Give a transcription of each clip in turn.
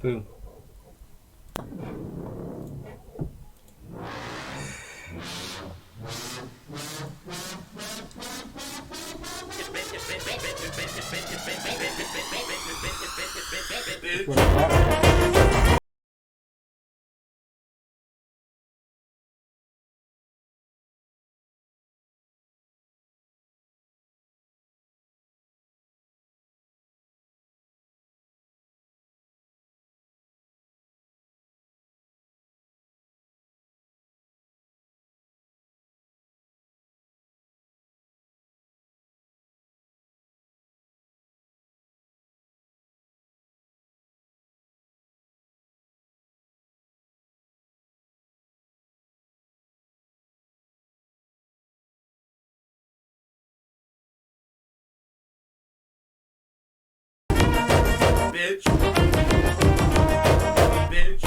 Boom. Bitch. Bitch.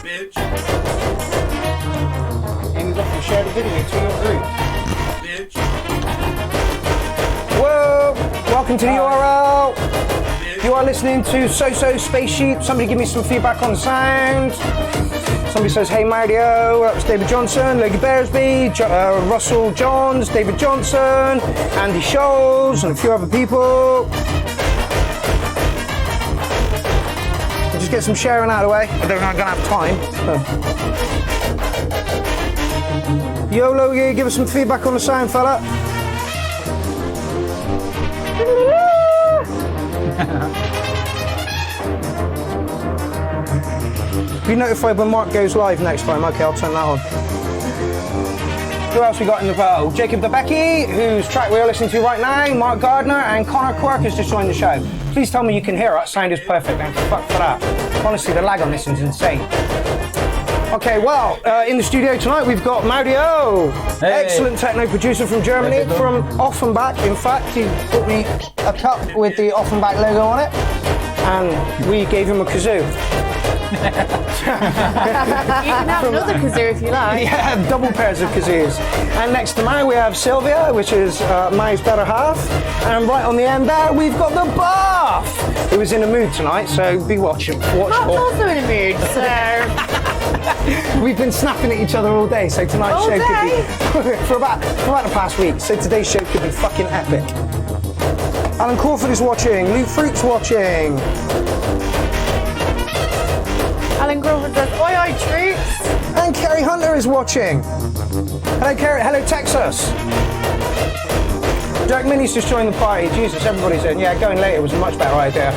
Bitch. Amy's off to share the video to your group. Bitch. Whoa! Welcome to the URL. Bitch. You are listening to So Spaceship. Somebody give me some feedback on the sound. Somebody says, hey Mario, that's David Johnson, Logie Bearsby, Russell Johns, David Johnson, Andy Scholes, and a few other people. I'll just get some sharing out of the way. I don't know I'm going to have time. So. Yo, Logie, give us some feedback on the sound, fella. Be notified when Mark goes live next time. Okay, I'll turn that on. Who else we got in the vote? Jacob DeBecky, whose track we are listening to right now, Mark Gardner, and Connor Quirk has just joined the show. Please tell me you can hear us. Sound is perfect. Thank fuck for that. Honestly, the lag on this is insane. Okay, well, in the studio tonight we've got Mario, excellent techno producer from Germany, from Offenbach. In fact, he brought me a cup with the Offenbach logo on it, and we gave him a kazoo. You can have another kazoo if you like. Yeah, double pairs of kazoos. And next to mine we have Sylvia, which is Mary's better half. And right on the end there we've got the Buff, who is in a mood tonight, so be watching. Mark's also in a mood, so... We've been snapping at each other all day, so tonight's show could be... for about the past week, so today's show could be fucking epic. Alan Crawford is watching, Luke Fruit's watching. Alan Crawford says, oi oi troops. And Kerry Hunter is watching. Hello Kerry, hello Texas. Jack Minnie's just joined the party. Jesus, everybody's in. Yeah, going later was a much better idea.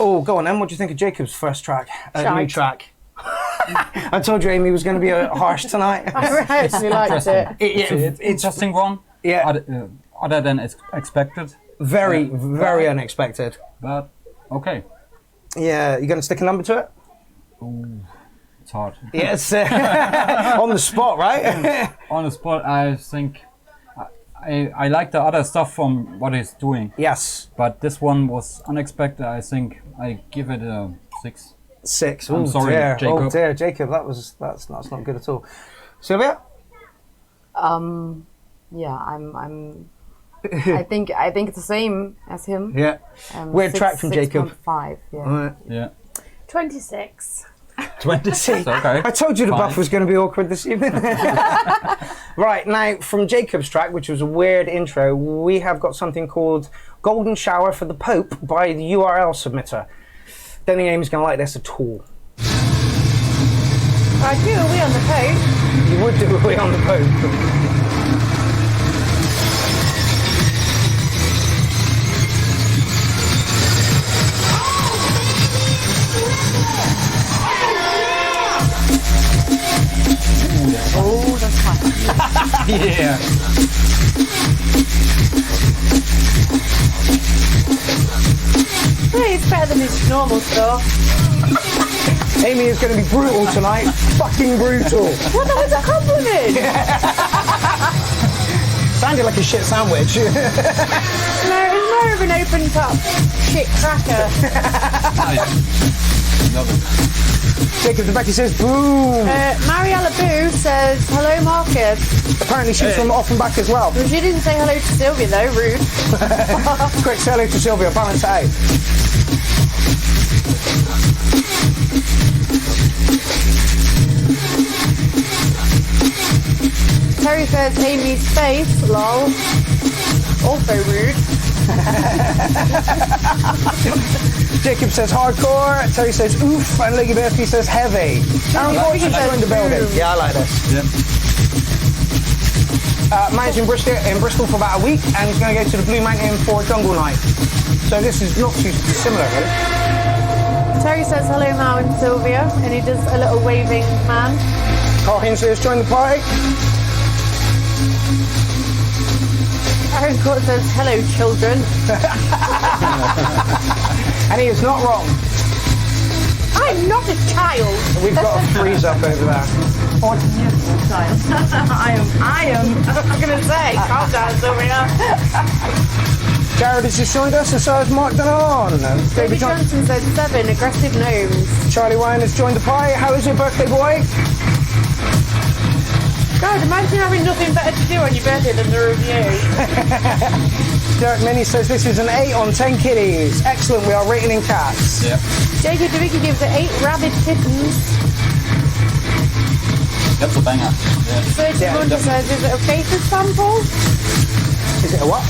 Oh, go on then. What do you think of Jacob's first track? New track. I told you Amy was going to be harsh tonight. I actually liked it. It's an interesting one. Yeah. Other than expected. Very unexpected. But okay. Yeah, you going to stick a number to it? Ooh, it's hard. Yes. On the spot, right? On the spot, I think I like the other stuff from what he's doing. Yes. But this one was unexpected. I think I give it a 6. 6. I'm sorry, dear. Jacob. Oh dear, Jacob. That's not good at all. Sylvia? Yeah, I think it's the same as him. Yeah. Weird track from Jacob. 6.5. Yeah. Right. Yeah. 26. 26. Okay. I told you the Fine. Buff was going to be awkward this evening. Right, now from Jacob's track, which was a weird intro, we have got something called Golden Shower for the Pope by the URL submitter. Don't think Amy's going to like this at all. I'd do a wee on the Pope. You would do a wee on the Pope. Oh, that's fun. Yeah. Hey, it's better than his normal stuff. Amy is going to be brutal tonight. Fucking brutal. What the hell's a compliment? Sounded like a shit sandwich. No, it was more of an open top shit cracker. Love it. Jacob the Becky says boom. Mariella Boo says, hello, Marcus. Apparently she's from Offenbach as well. Well, she didn't say hello to Sylvia, though. Rude. Quick, say hello to Sylvia. Balance it out. Terry says, Amy's face, lol. Also rude. Jacob says hardcore. Terry says oof. And Leggy Berkey says heavy. Aaron Gordon says joined the building. boom. Yeah, I like this. Yeah. Man's in Bristol for about a week and he's going to go to the Blue Mountain for Jungle Night. So this is not too similar, really. Terry says, hello, Mal and Sylvia. And he does a little waving man. Carl Hinsley has joined the party. Aaron Court says, hello, children. And he is not wrong. I'm not a child. We've got a freeze up over there. 14 years old child. I am. I'm going to say, calm down, Sylvia. Jared has just joined us and so has Mark Donan. David Johnson says 7, aggressive gnomes. Charlie Ryan has joined the party. How is your birthday, boy? God, imagine having nothing better to do on your birthday than the review. Derek Minnie says this is an 8 on 10 kitties. Excellent, we are rating in cats. Yeah. Jacob DeVicky gives it 8 rabid kittens. That's a banger. Yeah. Serge Wonder says, is it a faithless sample? Is it a what?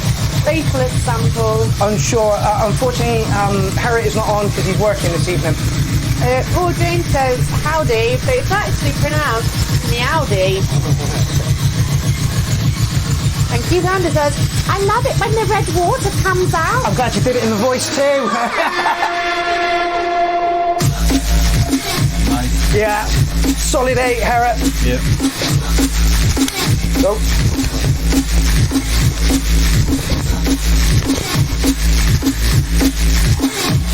Faithless sample. Unsure. Unfortunately, Harriet is not on because he's working this evening. Paul James says, howdy, but it's actually pronounced meowdy. And Keith Anders says, I love it when the red water comes out. I'm glad you did it in the voice too. Nice. Yeah. Solid 8, Harriet. Yeah. Go.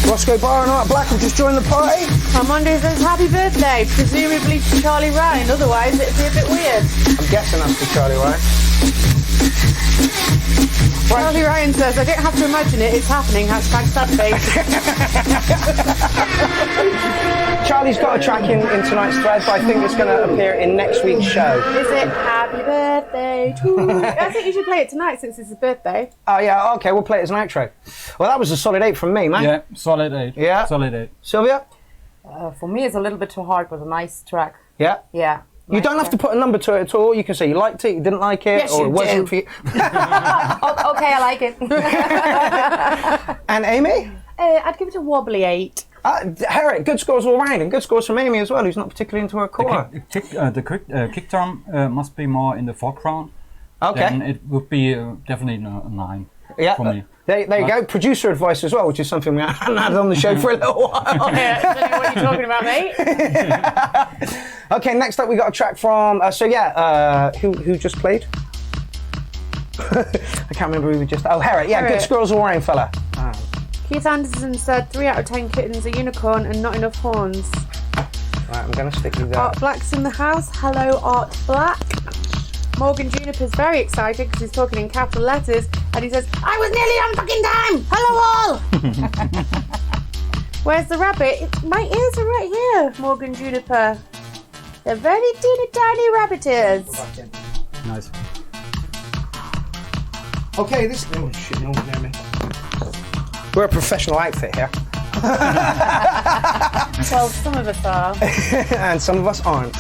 Roscoe Bar and Art Black have just joined the party. Armando says, happy birthday, presumably to Charlie Ryan, otherwise it'd be a bit weird. I'm guessing that's for Charlie Ryan. Charlie Ryan says, I don't have to imagine it, it's happening, hashtag sad face. Charlie's got a track in tonight's thread, but I think it's going to appear in next week's show. Is it happy birthday to you? I think you should play it tonight since it's his birthday. Oh yeah, okay, we'll play it as an outro. Well, that was a solid 8 from me, man. Yeah, solid 8. Yeah. Solid 8. Sylvia? For me, it's a little bit too hard, but a nice track. Yeah? Yeah. You don't have to put a number to it at all. You can say you liked it, you didn't like it, Yes, or you it wasn't do. for you. Okay, I like it. And Amy? I'd give it a wobbly 8. Harriet, good scores all round, and good scores from Amy as well, who's not particularly into her core. The kick drum must be more in the foreground. Okay. Then it would be definitely a 9 Yeah. for me. There you go. Producer advice as well, which is something we haven't had on the show for a little while. Yeah, I don't know what you're talking about, mate. Okay, next up we got a track from. Who just played? I can't remember who we just. Oh, Harriet. Yeah, Harriet. good scores all round, fella. Keith Anderson said 3 out of 10 kittens, a unicorn, and not enough horns. Right, I'm going to stick with that. Art Black's in the house. Hello, Art Black. Morgan Juniper's very excited because he's talking in capital letters, and he says, I was nearly on fucking time! Hello all! Where's the rabbit? My ears are right here, Morgan Juniper. They're very teeny tiny rabbit ears. Nice. Okay, this. Oh shit! No one near me. We're a professional outfit here, Well, some of us are. and some of us aren't.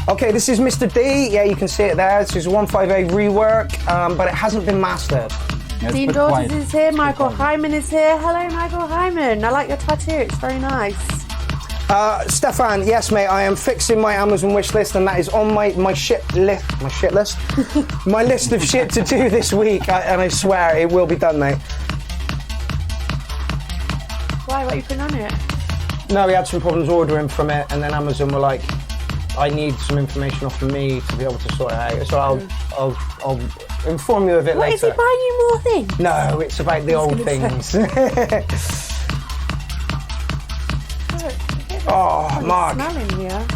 Okay, this is Mr. D. Yeah, you can see it there. This is a 158 rework, but it hasn't been mastered. Yeah, it's a Dean bit Daughters quiet. is here. Michael Hyman is here. Hello, Michael Hyman. I like your tattoo. It's very nice. Stefan, yes, mate. I am fixing my Amazon wish list, and that is on my shit list. My shit list. My list of shit to do this week, and I swear it will be done, mate. Why? What are you putting on it? No, we had some problems ordering from it, and then Amazon were like, I need some information off of me to be able to sort it out. So I'll inform you of it What, later. is he buying you more things? No, it's about the old things. Oh, Mark. Smell in here.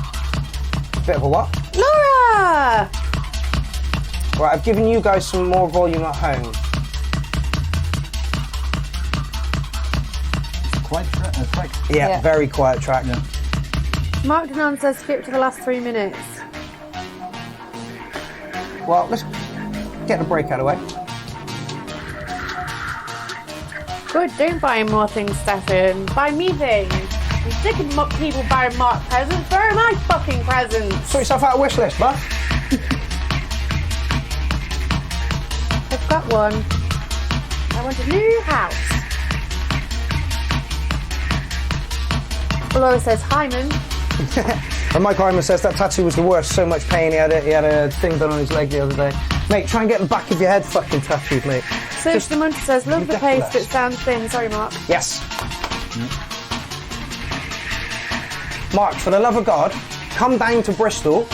Bit of a what? Laura! Right, I've given you guys some more volume at home. Quite track. Yeah, very quiet track. Yeah. Mark Denon says skip to the last 3 minutes. Well, let's get the break out of the way. Good, don't buy him more things, Stefan. Buy me things. I'm sick of people buying Mark presents. Where are my fucking presents? Sort yourself out a wish list, bud. I've got one. I want a new house. Laura says, Hyman. And Mike Hyman says that tattoo was the worst. So much pain. He had a thing done on his leg the other day. Mate, try and get the back of your head fucking tattooed, mate. Search the Munch says, love the ridiculous. paste, it sounds thin. Sorry, Mark. Yes. Mark, for the love of God, come down to Bristol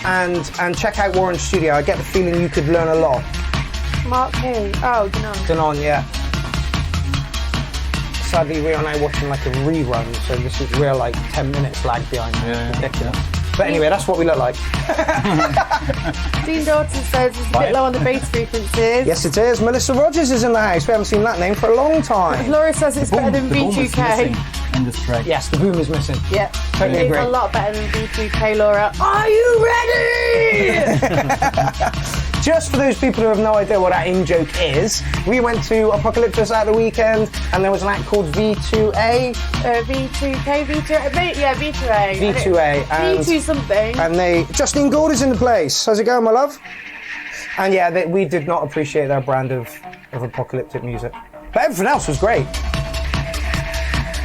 and check out Warren's studio. I get the feeling you could learn a lot. Mark who? Oh, Denon. Denon, yeah. Sadly, we are now watching like a rerun, so this is real like 10 minutes lag behind. Yeah. Ridiculous. But anyway, that's what we look like. Dean Dawson says it's a bit low on the bass frequencies. Yes, it is. Melissa Rogers is in the house. We haven't seen that name for a long time. Laura says it's better than The boom is V2K. missing in this track. Yes, the boom is missing. Yeah, Totally it's agree. a lot better than V2K, Laura. Are you ready? Just for those people who have no idea what that in-joke is, we went to Apocalyptus at the weekend and there was an act called V2A. V2K, V2A, yeah, V2A. V2A. And, V2 something. and Justine Gould is in the place. How's it going, my love? And yeah, we did not appreciate their brand of apocalyptic music. But everything else was great.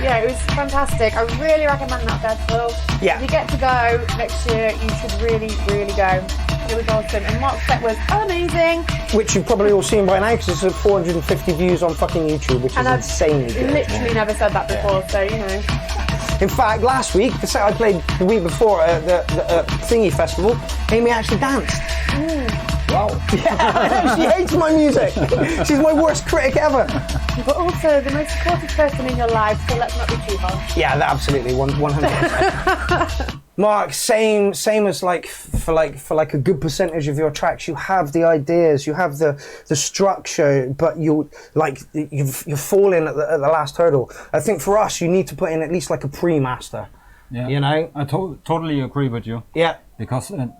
Yeah, it was fantastic. I really recommend that festival. Yeah. If you get to go next year, you should really, really go. It was awesome. And Mark's set was amazing. Which you've probably all seen by now because it's at 450 views on fucking YouTube, which And is I've insanely good. literally never said that before, so, you know. In fact, last week, the set I played the week before at the Thingy Festival, Amy actually danced. Wow. Yeah, she hates my music. She's my worst critic ever. But also the most supportive person in your life, so let's not be too harsh. Yeah, absolutely, 100%. Mark, same as like for a good percentage of your tracks, you have the ideas, you have the structure, but you're falling at the last hurdle. I think for us, you need to put in at least like a pre-master. Yeah. You know? I totally agree with you. Yeah. Because I'm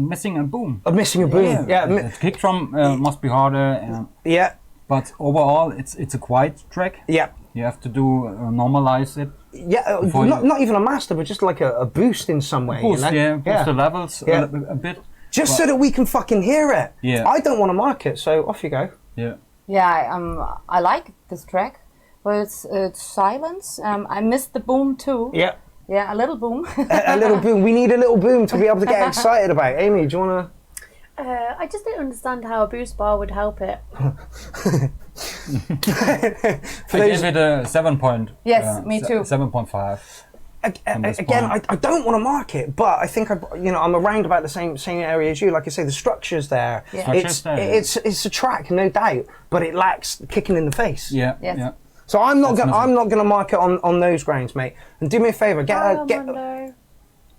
missing a boom. I'm missing a boom. Yeah. The kick drum must be harder. Yeah. But overall, it's a quiet track. Yeah. You have to normalize it. Yeah, not even a master, but just like a boost in some way. Boost, you know? boost the levels a bit. Just so that we can fucking hear it. Yeah. I don't want to mark it, so off you go. Yeah. Yeah, I like this track, but it's silence. I missed the boom too. Yeah. Yeah, a little boom. A little boom. We need a little boom to be able to get excited about. Amy, do you want I just don't understand how a boost bar would help it. I gave it a 7 point. Yes, me too. 7.5. Again, I don't want to mark it, but I think I'm around about the same area as you. Like I say, the structure's there. Yeah. It's a track, no doubt, but it lacks kicking in the face. Yeah. Yes. Yeah. So I'm not gonna mark it on those grounds, mate. And do me a favour, get. Armando.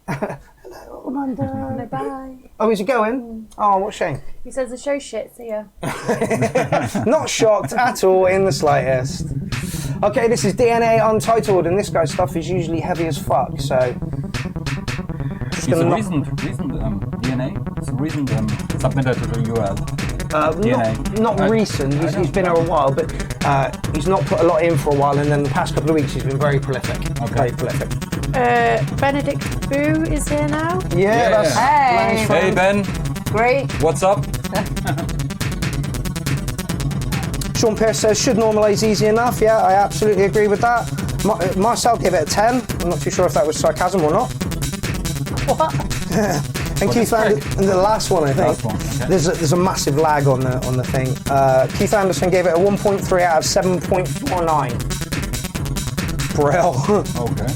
Hello, Armando. No, bye. Oh, is he going? Oh, what a shame. He says the show shit, see ya. Not shocked at all in the slightest. Okay, this is DNA Untitled, and this guy's stuff is usually heavy as fuck, so... It's a recent DNA. It's a recent submitted to the UL. DNA. Not recent, he's been here a while, but he's not put a lot in for a while, and then the past couple of weeks he's been very prolific. Okay. Very prolific. Benedict Boo is here now. Yeah, that's... Hey. Hey Ben, Great. what's up? Sean Pierce says, should normalise easy enough. Yeah, I absolutely agree with that. Marcel gave it a 10. I'm not too sure if that was sarcasm or not. What? And Keith Anderson, the last one, I think. Last one, okay. There's a massive lag on the thing. Keith Anderson gave it a 1.3 out of 7.49. Brill. Okay.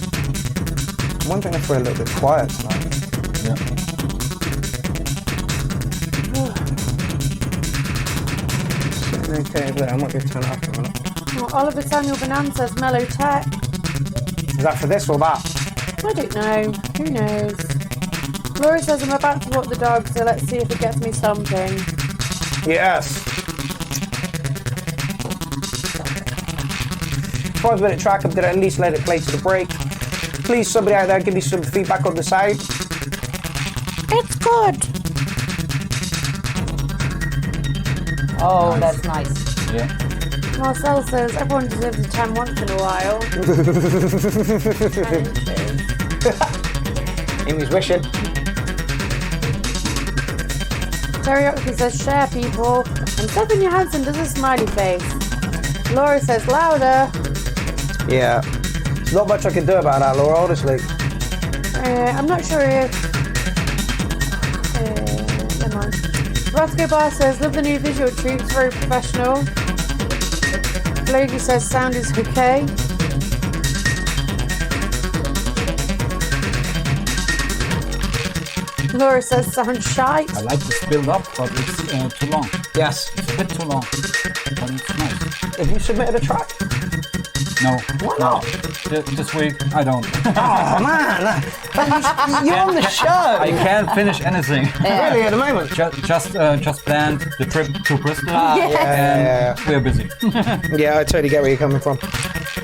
I'm wondering if we're a little bit quiet tonight. Yeah. Okay, there. I might be able to turn it up a minute. Well, Oliver Samuel Banan says mellow tech. Is that for this or that? I don't know. Who knows? Laura says I'm about to walk the dog, so let's see if it gets me something. Yes. 5-minute track. I'm going to at least let it play to the break. Please, somebody out there, give me some feedback on the sound. It's good. Oh, that's nice. Yeah. Marcel says everyone deserves a 10 once in a while. Amy's wishing. Teriyaki says share people. And Stephanie Johansson does a smiley face. Laura says louder. Yeah. Not much I can do about that, Laura, honestly. I'm not sure if... never mind. Roscoe Bar says, love the new visual troops, very professional. Logie says, sound is okay. Laura says, sound shite. I like this build up, but it's too long. Yes. It's a bit too long, but it's nice. Have you submitted a track? No. Why not? This week, I don't. Oh, man. You're on the show. I can't finish anything. Really, at the moment? Just planned the trip to Bristol, Yeah. we're busy. Yeah, I totally get where you're coming from.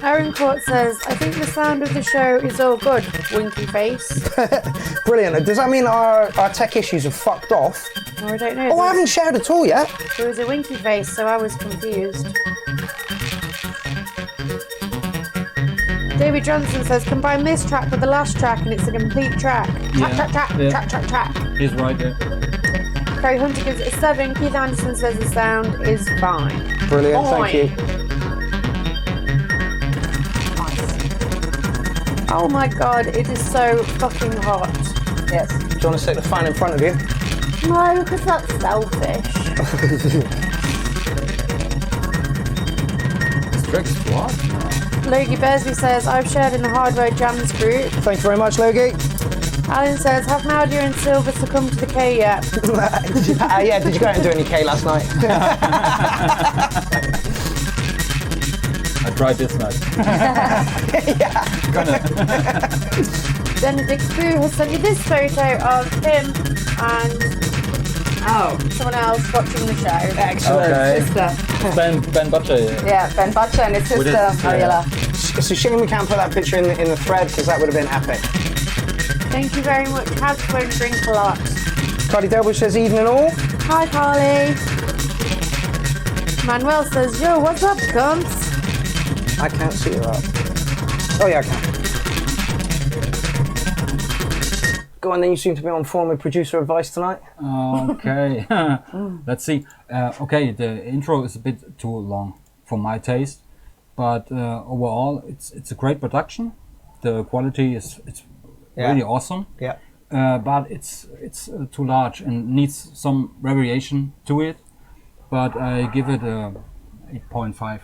Aaron Court says, I think the sound of the show is all good. Winky face. Brilliant. Does that mean our tech issues have fucked off? Oh, I don't know. Oh, I haven't shared at all yet. There was a winky face, so I was confused. David Johnson says, combine this track with the last track and it's a complete track. Track. He's right there. Kerry Hunter gives it a 7. Keith Anderson says the sound is fine. Brilliant, thank you. Oh my god, it is so fucking hot. Yes. Do you want to stick the fan in front of you? No, because that's selfish. Tricks what? Logie Bearsley says, I've shared in the Hard Road Jams group. Thank you very much, Logie. Alan says, have Nadia and Silver succumbed to the K yet? Yeah, did you go out and do any K last night? I tried this night. Yeah. Benedict Boo has sent you this photo of him and someone else watching the show. Excellent. Okay. Sister. Ben Butcher. Yeah, Ben Butcher and his sister, Mariella. It's a shame we can't put that picture in the thread because that would have been epic. Thank you very much. Have fun, drink a lot. Carly Delbush says evening all. Hi, Carly. Manuel says, yo, what's up, cunts? I can't see her up. Oh yeah, I can. Go on then, you seem to be on form with producer advice tonight. Okay. Let's see. Okay, the intro is a bit too long for my taste, but overall, it's a great production. The quality is really awesome. Yeah. But it's too large and needs some variation to it. But I give it a 8.5.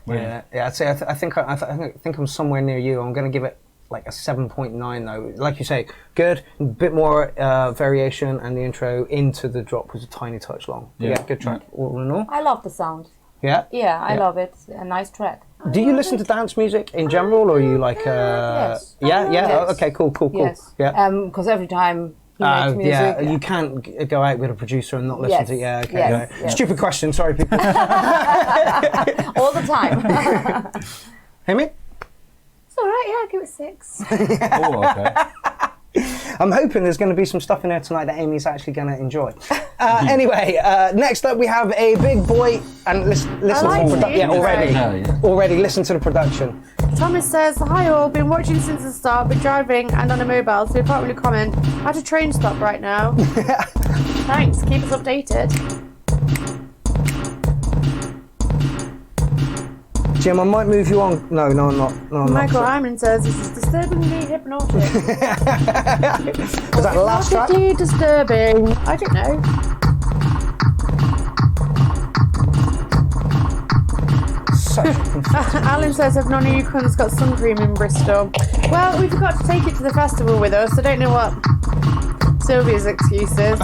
Yeah, I'd say I think I'm somewhere near you. I'm going to give it like a 7.9 though. Like you say, good, a bit more variation, and the intro into the drop was a tiny touch long. But yeah, good track all in all. I love the sound. Yeah? Yeah, I love it. A nice track. Do you listen to dance music in general, or are you like... Yes. Yeah? Yes. Oh, okay, cool. Yes. Yeah. Because every time he makes music... Yeah, you can't go out with a producer and not listen to... Yeah, okay. Yes. Yeah. Stupid question, sorry people. All the time. Hear me? It's alright, yeah, I'll give it 6. Oh, okay. I'm hoping there's going to be some stuff in there tonight that Amy's actually going to enjoy. Anyway, next up we have a big boy, and listen to the production. Yeah, already listen to the production. Thomas says, hi all, been watching since the start, but driving and on a mobile, so we can't really comment. At a train stop right now. Thanks, keep us updated. Jim, I might move you on. No, I'm not. No, I'm Michael not. Hyman says, this is disturbingly hypnotic. Was that the last track? Hypnotically disturbing. I don't know. Alan says, have none of you cunts got sun cream in Bristol? Well, we forgot to take it to the festival with us. I don't know what Sylvia's excuse is.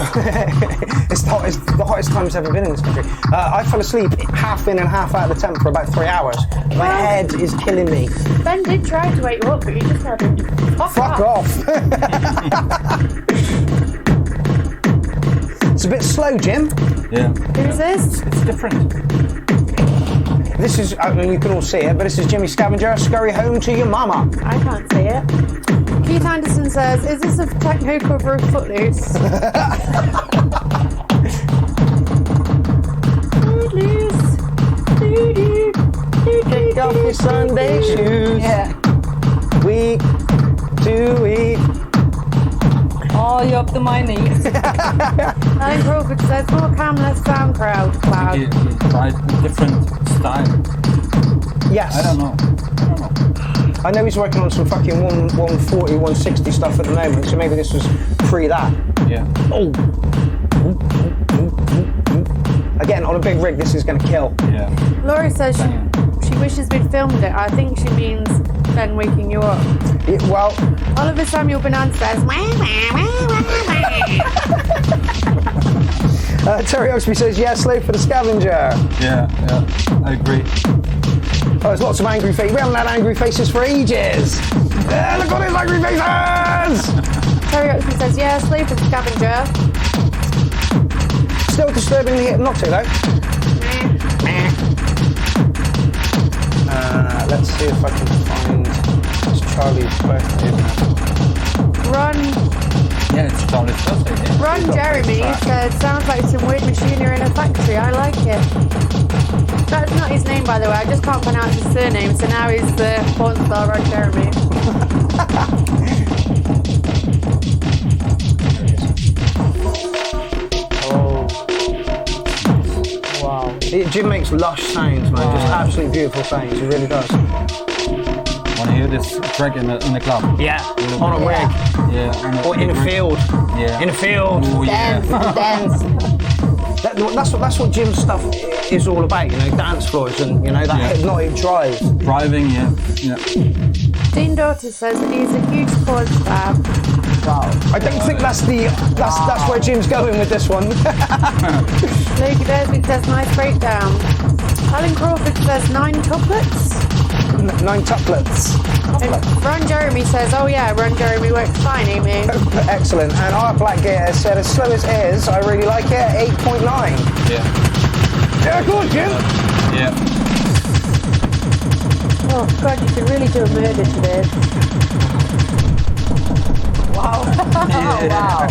It's the hottest time it's ever been in this country. I fell asleep half in and half out of the tent for about 3 hours. My head is killing me. Ben did try to wake you up, but you just had to fuck off. It's a bit slow, Jim. Yeah. Who's this? It's different. This is, I mean, you can all see it, but this is Jimmy Scavenger, Scurry Home to Your Mama. I can't see it. Keith Anderson says, is this a techno cover of Footloose? Footloose. Kick off your Sunday shoes. Yeah. Week to week. Oh, you're up to my knees. Alan Crawford says, more calm, less SoundCloud He cloud. tried a different style. Yes. I don't know. I know he's working on some fucking 140, 160 stuff at the moment, so maybe this was pre that. Yeah. Oh. Again, on a big rig, this is going to kill. Yeah. Laurie says she wishes we'd filmed it. I think she means Ben waking you up. Well, Oliver Samuel Banan says, wah, wah, wah, wah, wah. Terry Oxby says, yeah, slave for the scavenger. Yeah, I agree. Oh, there's lots of angry faces. We haven't had angry faces for ages. Yeah, look at these angry faces! Terry Oxby says, yeah, slave for the scavenger. Still disturbingly hypnotic, though. Let's see if I can find it's Charlie's birthday. Ron Yeah, it's Charlie's birthday. Yeah. Ron Jeremy said, sounds like some weird machinery in a factory. I like it. That's not his name, by the way. I just can't pronounce his surname, so now he's the porn star Ron Jeremy. Wow. Jim makes lush sounds, man. Just absolutely beautiful sounds. He really does. Want to hear this track in the club? Yeah. On a rig. Yeah. On a Or in a rig. field. Yeah. In a field. Oh, yeah. Dance. That's what Jim's stuff is all about, you know, dance floors and, you know, that hypnotic drive. Driving, yeah. Dean Daughter says that he's a huge porn star. Wow. I don't think that's where Jim's going with this one. Luke Desmond says, nice breakdown. Alan Crawford says, 9 tuplets. 9 tuplets. And Ron Jeremy says, oh yeah, Ron Jeremy works fine, Amy. Excellent. And our Black Gator said, as slow as it is, I really like it, 8.9. Yeah. Yeah, go on, Jim. Yeah. Oh God, you could really do a murder to this. Wow. Wow.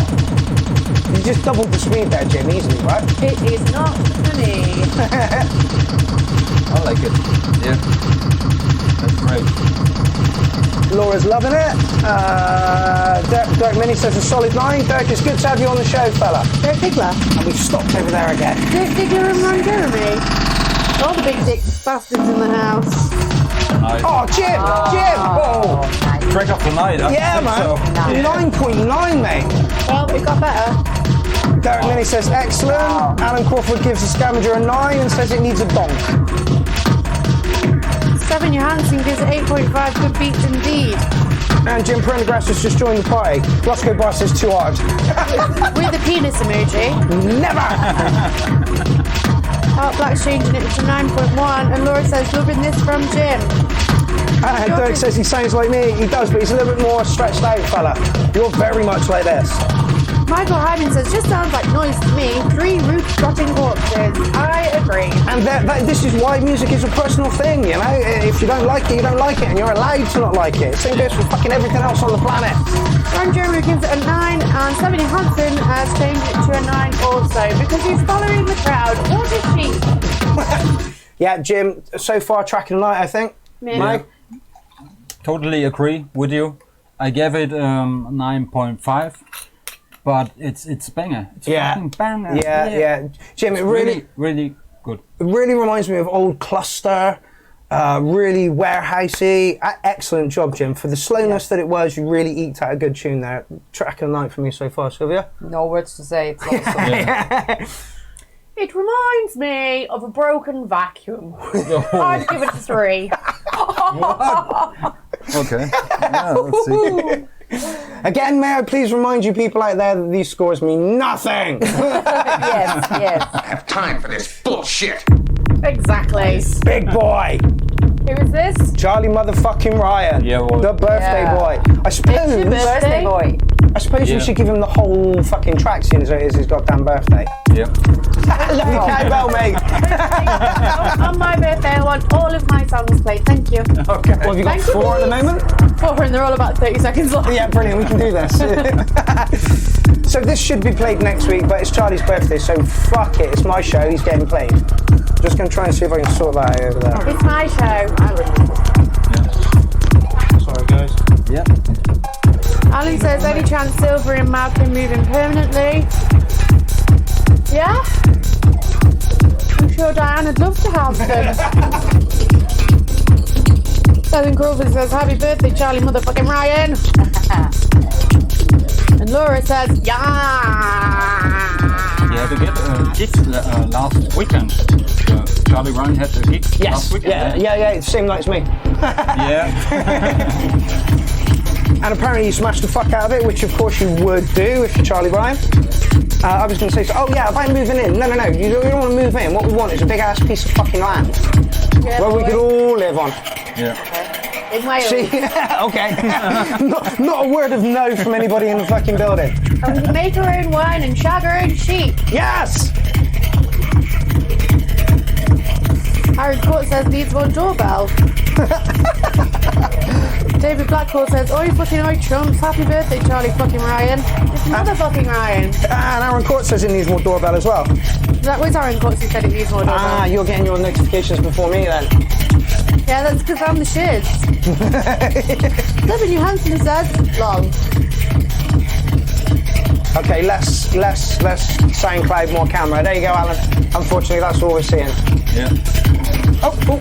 You just doubled the speed there, Jim, easily, right? It is not funny. I like it. Yeah. That's great. Laura's loving it. Dirk Minnie says a solid 9. Dirk, it's good to have you on the show, fella. Dirk Diggler. And we've stopped over there again. Dirk Diggler and Ron Jeremy. All the big dick bastards in the house. Nice. Oh, Jim! Jim! Oh! Nice. Track of the night. I Yeah, think man. so. 9.9, mate. Well, it got better. Derek Minnie says excellent. Alan Crawford gives the scavenger a 9 and says it needs a donk. Steven Johansson gives it 8.5. Good beats indeed. And Jim Prendergrass has just joined the party. Roscoe Bar says too hard. With the penis emoji. Never! Art Black's changing it to 9.1. And Laura says, loving this from Jim. And Dirk says he sounds like me. He does, but he's a little bit more stretched out, fella. You're very much like this. Michael Hyman says, just sounds like noise to me. 3 roof-rotting corpses. I agree. And this is why music is a personal thing, you know? If you don't like it, you don't like it, and you're allowed to not like it. Same goes for fucking everything else on the planet. Ron Jeremy gives it a 9, and Steven Johansson has changed it to a 9 also, because he's following the crowd. What is she? Yeah, Jim, so far tracking the night, I think. Yeah. Mike? Totally agree with you. I gave it 9.5. But it's banger. It's fucking banger. Yeah. Jim, it really good. It really reminds me of old Cluster, really warehousey. Excellent job, Jim. For the slowness that it was, you really eked out a good tune there. Track of the night for me so far, Sylvia. No words to say. It's awesome. It reminds me of a broken vacuum. I'd give it a 3. Okay. Yeah, let's see. Again, may I please remind you people out there that these scores mean nothing. Yes. I have time for this bullshit. Exactly. Big boy. Who is this? Charlie motherfucking Ryan. Yeah, well- The birthday Yeah. boy. I It's your suppose. Birthday boy. I suppose we Yeah. should give him the whole fucking track, seeing as it is his goddamn birthday. Yeah. Love you, cowbell, mate. On my birthday, I want all of my songs played. Thank you. Okay. What have you got? Thank you, 4 at the please. moment? 4 and they're all about 30 seconds long. Yeah, brilliant. We can do this. So this should be played next week, but it's Charlie's birthday, so fuck it. It's my show. He's getting played. Just gonna try and see if I can sort that out over there. It's my show. Sorry, guys. Yeah. Alan says, any chance Silver and Mal can move in permanently? Yeah? I'm sure Diana'd love to have them. Ellen Crawford says, happy birthday, Charlie motherfucking Ryan. And Laura says, yeah. Yeah, they get a gig last weekend. Charlie Ryan had a gig Yes. last weekend. Yeah. It's the same night as me. Yeah. And apparently you smashed the fuck out of it, which of course you would do if you're Charlie Ryan. I was going to say, oh yeah, if I'm moving in. No, you don't want to move in. What we want is a big ass piece of fucking land Yeah, where we boy. could all live on. Yeah. In Wales. See? Okay. not a word of no from anybody in the fucking building. And we can make our own wine and shag our own sheep. Yes! Aaron Court says, needs one doorbell. David Blackwell says, oi fucking oi chumps, happy birthday Charlie fucking Ryan. It's motherfucking Ryan. And Aaron Court says it needs more doorbell as well. That was Aaron Court who said it needs more doorbell. Ah, you're getting your notifications before me then. Yeah, that's because I'm the shit. W. Hansen says, long. Okay, less SoundCloud, more camera. There you go, Alan. Unfortunately, that's all we're seeing. Yeah. Oh, no,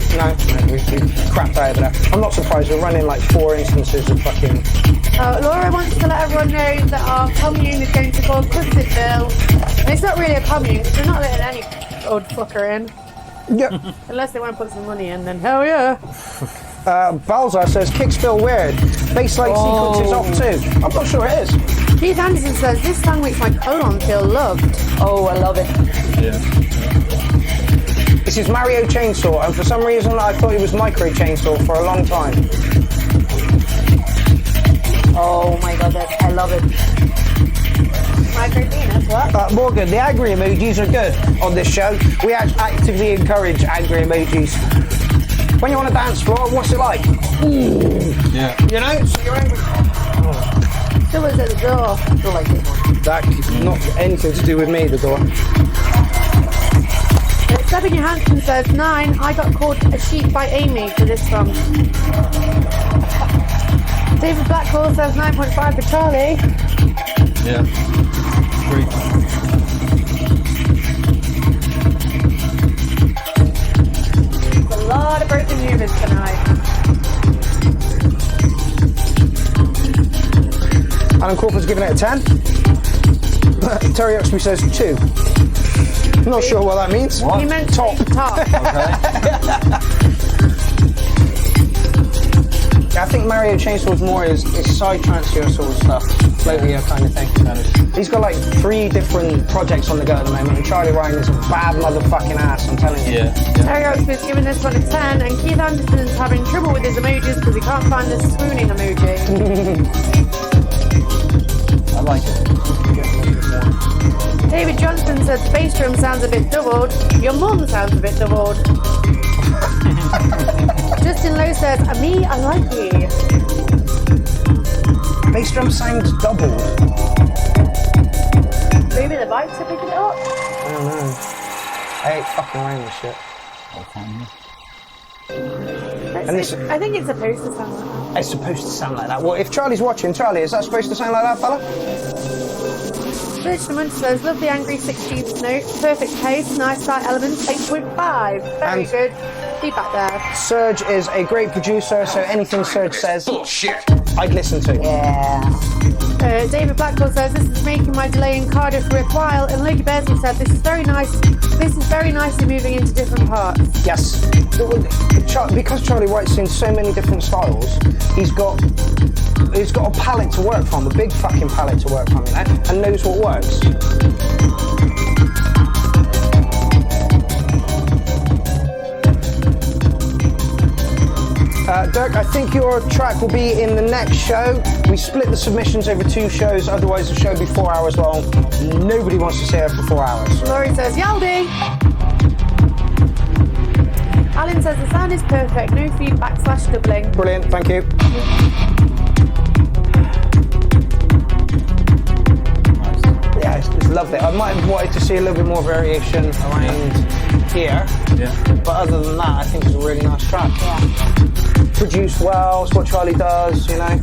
we crapped out over there. I'm not surprised, we're running like 4 instances of fucking... Laura wants to let everyone know that our commune is going to call Cussetville. And it's not really a commune, because we're not letting any old fucker in. Yep. Unless they want to put some money in, then hell yeah. Balzar says, kicks feel weird. Bassline sequence is off too. I'm not sure it is. Keith Anderson says, this song makes my colon feel loved. Oh, I love it. Yeah. This is Mario Chainsaw, and for some reason I thought it was Micro Chainsaw for a long time. Oh my god, I love it. Micro penis, what? Morgan, the angry emojis are good on this show. We actively encourage angry emojis. When you're on a dance floor, what's it like? Yeah. You know? So you're angry. Someone's at the door. I feel like this one. That's not anything to do with me, the door. Stephanie Johansson says, 9, I got called a sheep by Amy for this song. David Blackwell says 9.5 for Charlie. Yeah. Great. A lot of broken humans tonight. Alan Crawford's giving it a 10. Terry Oxby says 2. Not sure what that means. What? He meant Top. top. Okay. I think Mario Chainsaw's more is side transfer sort of stuff. Floaty kind of thing. He's got like 3 different projects on the go at the moment, and Charlie Ryan is a bad motherfucking ass, I'm telling you. Yeah. Terry Oxby's giving this one a 10, and Keith Anderson's having trouble with his emojis because he can't find the swooning emoji. I like it. David Johnson says bass drum sounds a bit doubled. Your mum sounds a bit doubled. Justin Lowe says, me, I like you. Bass drum sounds doubled. Maybe the bikes are picking it up. I don't know. I hate fucking around with shit. I'll find you. And I think it's supposed to sound like that. It's supposed to sound like that. Well, if Charlie's watching, Charlie, is that supposed to sound like that, fella? Rich Munch says, love the angry 16th note. Perfect pace, nice style elements, 8.5. Very And- good. Keep that there. Serge is a great producer, so anything Serge says, Bullshit. I'd listen to. Yeah. David Blackwell says, this is making my delay in Cardiff worthwhile. And Logie Bearsley said, this is very nice. This is very nicely moving into different parts. Yes. Because Charlie writes in so many different styles, he's got a palette to work from, a big fucking palette to work from, you know, and knows what works. Dirk, I think your track will be in the next show. We split the submissions over 2 shows, otherwise the show will be 4 hours long. Nobody wants to stay here for 4 hours. Laurie says, Yaldi! Alan says, the sound is perfect, no feedback / doubling. Brilliant, thank you. Yeah, it's lovely. I might have wanted to see a little bit more variation around here. Yeah. But other than that, I think it's a really nice track. Yeah. Produced well, it's what Charlie does, you know.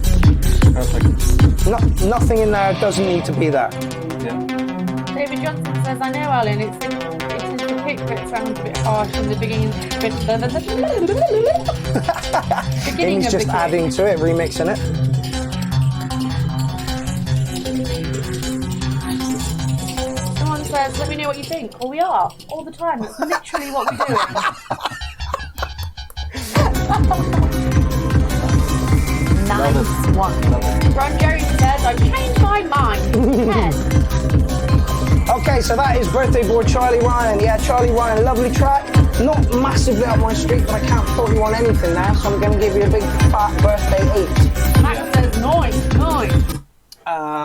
Perfect. Nothing in there doesn't need to be there. Yeah. David Johnson says, I know, Alan, it's the kick that sounds a bit harsh in the beginning. Amy's just adding to it, remixing it. Someone says, let me know what you think. Well, we are, all the time. That's literally what we're doing. Nice one. Ron Jerry says, I've changed my mind. 10. Okay, so that is Birthday Boy Charlie Ryan. Yeah, Charlie Ryan, lovely track. Not massively up my street, but I can't put you on anything now, so I'm going to give you a big fat birthday 8. Max says, nice.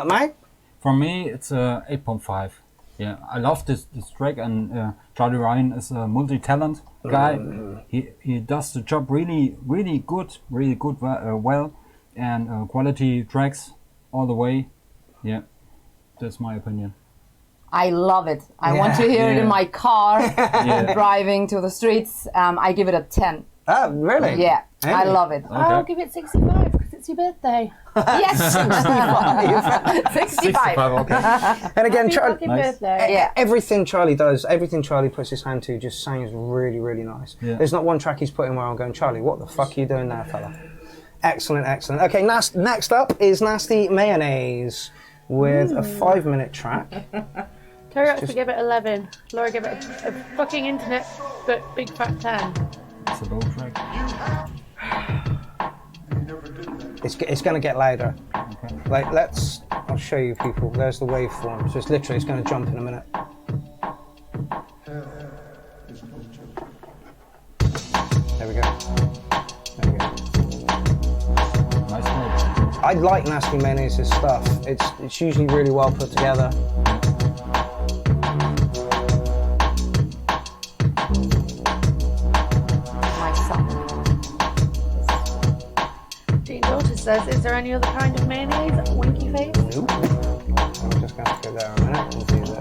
Mate? For me, it's a 8.5. Yeah, I love this track, and Charlie Ryan is a multi-talent guy. He does the job really good, well, and quality tracks all the way. Yeah, that's my opinion. I love it. I want to hear it in my car, driving to the streets. I give it a 10. Oh, really? Yeah, Hey. I love it. I'll give it 65 because it's your birthday. Yes, 65. Okay. And again, Happy fucking birthday. Yeah. everything Charlie does, everything Charlie puts his hand to just sounds really nice. Yeah. There's not one track he's put in where I'm going, Charlie, what the fuck are you doing there, fella? Excellent. Okay, next up is Nasty Mayonnaise with a 5-minute track. Terry actually gave it 11. Laura gave it a fucking internet, but big fat 10. It's a low track. It's going to get louder. Okay. Like, I'll show you people. There's the waveform. So it's going to jump in a minute. There we go. Nice track. I like Nasty Mayonnaise's stuff. It's usually really well put together. My son. Dean Daughter says, is there any other kind of mayonnaise? Winky face. Nope. I'm just going to go there a minute and do this.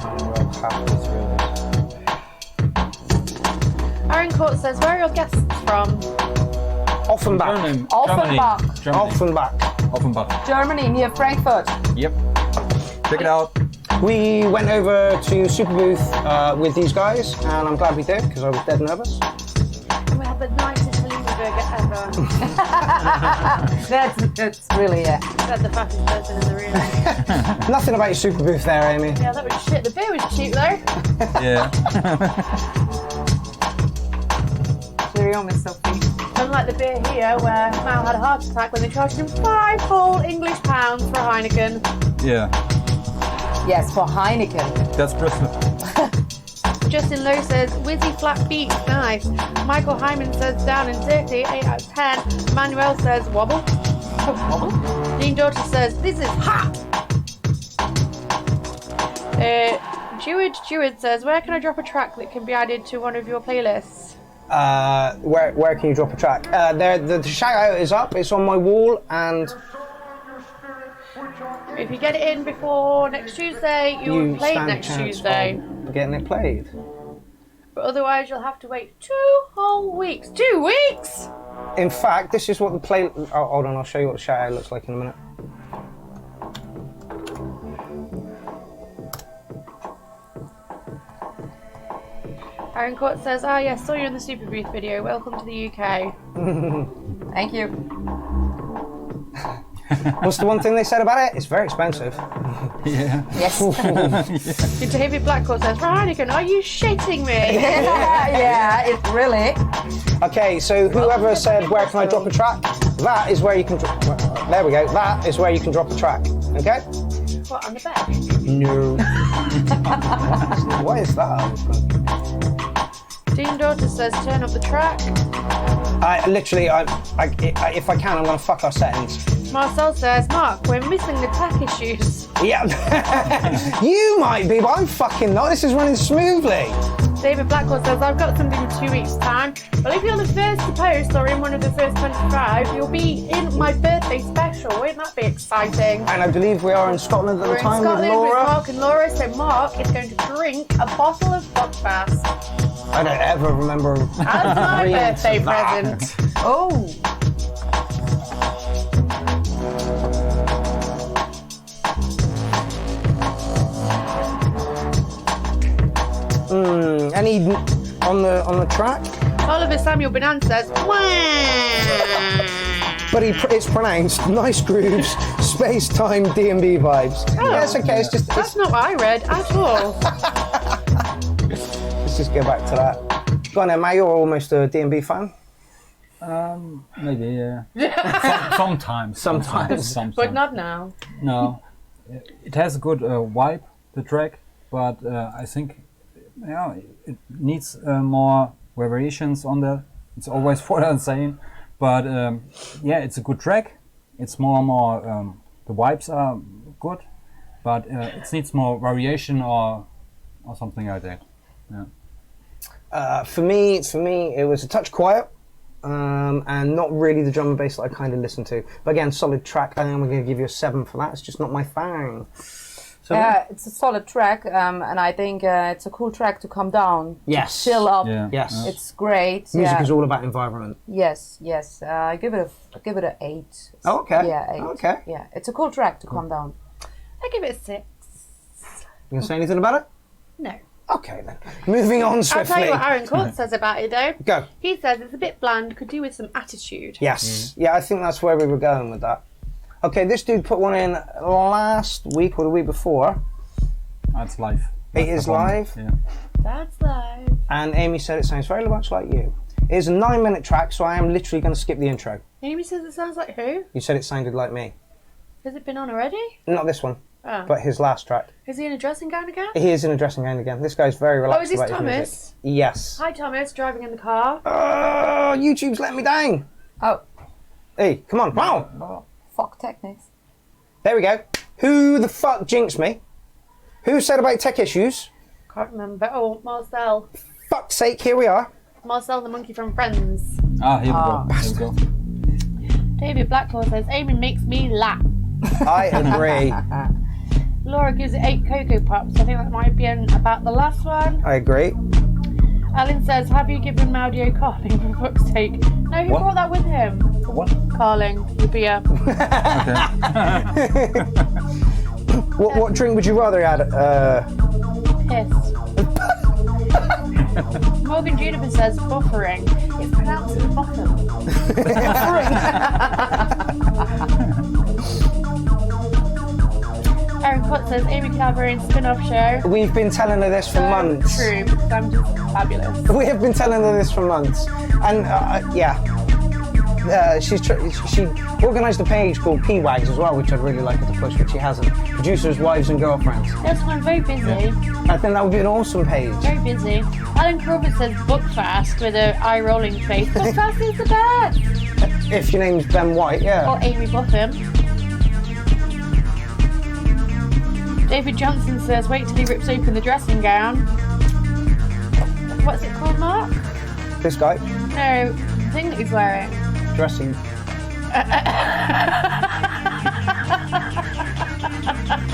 And we'll halfway through this. Aaron Court says, where are your guests from? Offenbach. Offenbach. Germany, near Frankfurt. Yep. Check it out. We went over to Super Booth with these guys, and I'm glad we did because I was dead nervous. And we had the nicest halloumi burger ever. That's really, yeah. We had the fattest person in the room. Nothing about your Super Booth there, Amy. Yeah, that was shit. The beer was cheap though. Yeah. Cheerio, Miss Sophie. Unlike the beer here, where Mal had a heart attack when they charged him 5 whole English pounds for a Heineken. Yeah. Yes, for Heineken. That's Bristol. Justin Lowe says, Wizzy flat beat, nice. Michael Hyman says, down and dirty, 8 out of 10. Manuel says, wobble. Wobble. Dean Daughter says, this is hot. Jewett says, where can I drop a track that can be added to one of your playlists? Where can you drop a track? The shout out is up. It's on my wall, and If you get it in before next Tuesday, you'll play stand a next chance Tuesday. of getting it played. But otherwise, you'll have to wait 2 whole weeks. 2 weeks? In fact, this is what the play. Oh, hold on, I'll show you what the shout out looks like in a minute. Aaron Court says, yes, saw you in the Super Booth video. Welcome to the UK. Thank you. What's the one thing they said about it? It's very expensive. Yeah. Yes. David Blackcourt says, Heineken, are you shitting me? Yeah, it really. Okay, so whoever said, where can I drop a track? That is where you can drop. There we go. That is where you can drop a track. Okay? What, on the bed? No. What is that? Dean Daughter says turn up the track. I literally, if I can, I'm gonna fuck our settings. Marcel says, Mark, we're missing the tech issues. Yeah, you might be, but I'm fucking not. This is running smoothly. David Blackwell says, I've got something in 2 weeks' time. Well, if you're the first to post or in one of the first 25, you'll be in my birthday special. Won't that be exciting? And I believe we are in Scotland at We're the time in Scotland with Laura. Mark and Laura, so Mark is going to drink a bottle of Buckfast. I don't ever remember. That's my agreeing to birthday that. present. Oh, Any on the track? Oliver Samuel Banan says, Wah! But it's pronounced nice grooves, space-time D&B vibes. Oh. Yeah, it's okay. It's just That's not what I read at all. let's just go back to that. Go on then, Matt. You're almost a D&B fan. Maybe, yeah. Sometimes. But not now. No, it has a good vibe, the track, but I think, yeah, it needs more variations on that. It's always what I'm saying, but yeah, it's a good track. It's more the vibes are good, but it needs more variation or something like that. Yeah. For me, it was a touch quiet. And not really the drum and bass that I kind of listen to. But again, solid track. I think I'm going to give you a 7 for that. It's just not my thing. So it's a solid track, and I think it's a cool track to come down, yes, chill up. Yeah. yes. It's great. Music yeah. is all about environment. Yes. I give it an 8. Oh, okay. Yeah, 8. Okay. Yeah, it's a cool track to come down. I give it a 6. You gonna say anything about it? No. Okay then. Moving on I'll swiftly. tell you what Aaron Court says about it though. Go. He says it's a bit bland, could do with some attitude. Yes. Yeah, I think that's where we were going with that. Okay, this dude put one in last week or the week before. That's live. It is live. Yeah. That's live. And Amy said it sounds very much like you. It is a 9-minute track, so I am literally going to skip the intro. Amy says it sounds like who? You said it sounded like me. Has it been on already? Not this one, Oh. but his last track. Is he in a dressing gown again? He is in a dressing gown again. This guy's very relaxed Oh, is this about his music. Thomas? Yes. Hi Thomas, driving in the car. Oh, YouTube's letting me down. Oh, Hey, come on. Wow. fuck techniques. There we go. Who the fuck jinxed me? Who said about tech issues? Can't remember. Oh, Marcel. Fuck's sake, here we are. Marcel the monkey from Friends. Here we go. Here we go. David Blackwell says, Amy makes me laugh. I agree. Laura gives it 8 Cocoa Pops. I think that might be about the last one. I agree. Alan says, have you given Maudio Carling for fuck's sake? No, who What? brought that with him? What? Carling, your beer. What drink would you rather add? Piss. Morgan Juniper says, buffering. It's pronounced as bottom. Aaron Cott says, Amy Clavering spin-off show. We've been telling her this for months. True, because I'm just fabulous. We have been telling her this for months. And yeah. She organised a page called P-Wags as well, which I'd really like her to push, but she hasn't. Producers, wives and girlfriends. Yes, I'm very busy. I think that would be an awesome page. Very busy. Alan Crawford says Bookfast with an eye-rolling face. Bookfast is the best! If your name's Ben White, yeah. Or Amy Buffum. David Johnson says, wait till he rips open the dressing gown. What's it called, Mark? This guy, No, the thing that he's wearing. dressing.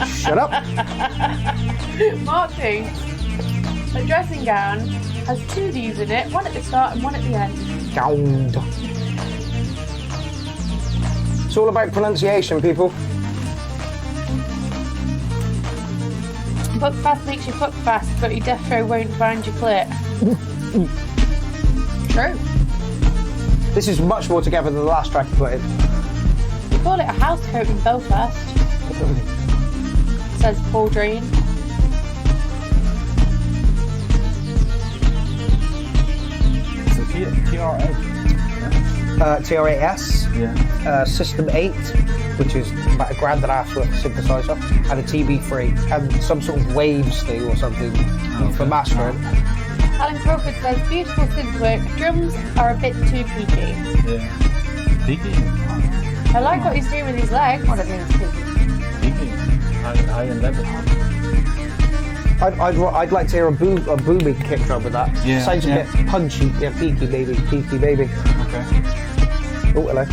Shut up. Mark thinks a dressing gown has 2 D's in it, one at the start and one at the end. Gowned. It's all about pronunciation, people. Bookfast makes you fuck fast, but your death row won't find your clit. True. This is much more together than the last track you put in. We call it a house coat in Belfast, says Paul Dreen. It's a TR8. TR8S, Yeah. System 8, which is about $1.50 worth of synthesizer, and a TB3, and some sort of wave steel or something for mastering. Alan Crawford says, beautiful synth work. Drums are a bit too peaky. Yeah. Peaky. I like what he's doing with his legs. What it means peaky. Peaky. High and level. I'd like to hear a booby kick drum with that. Yeah, Sounds a yeah. bit punchy. Yeah, peaky baby, peaky baby. Okay. Oh, hello.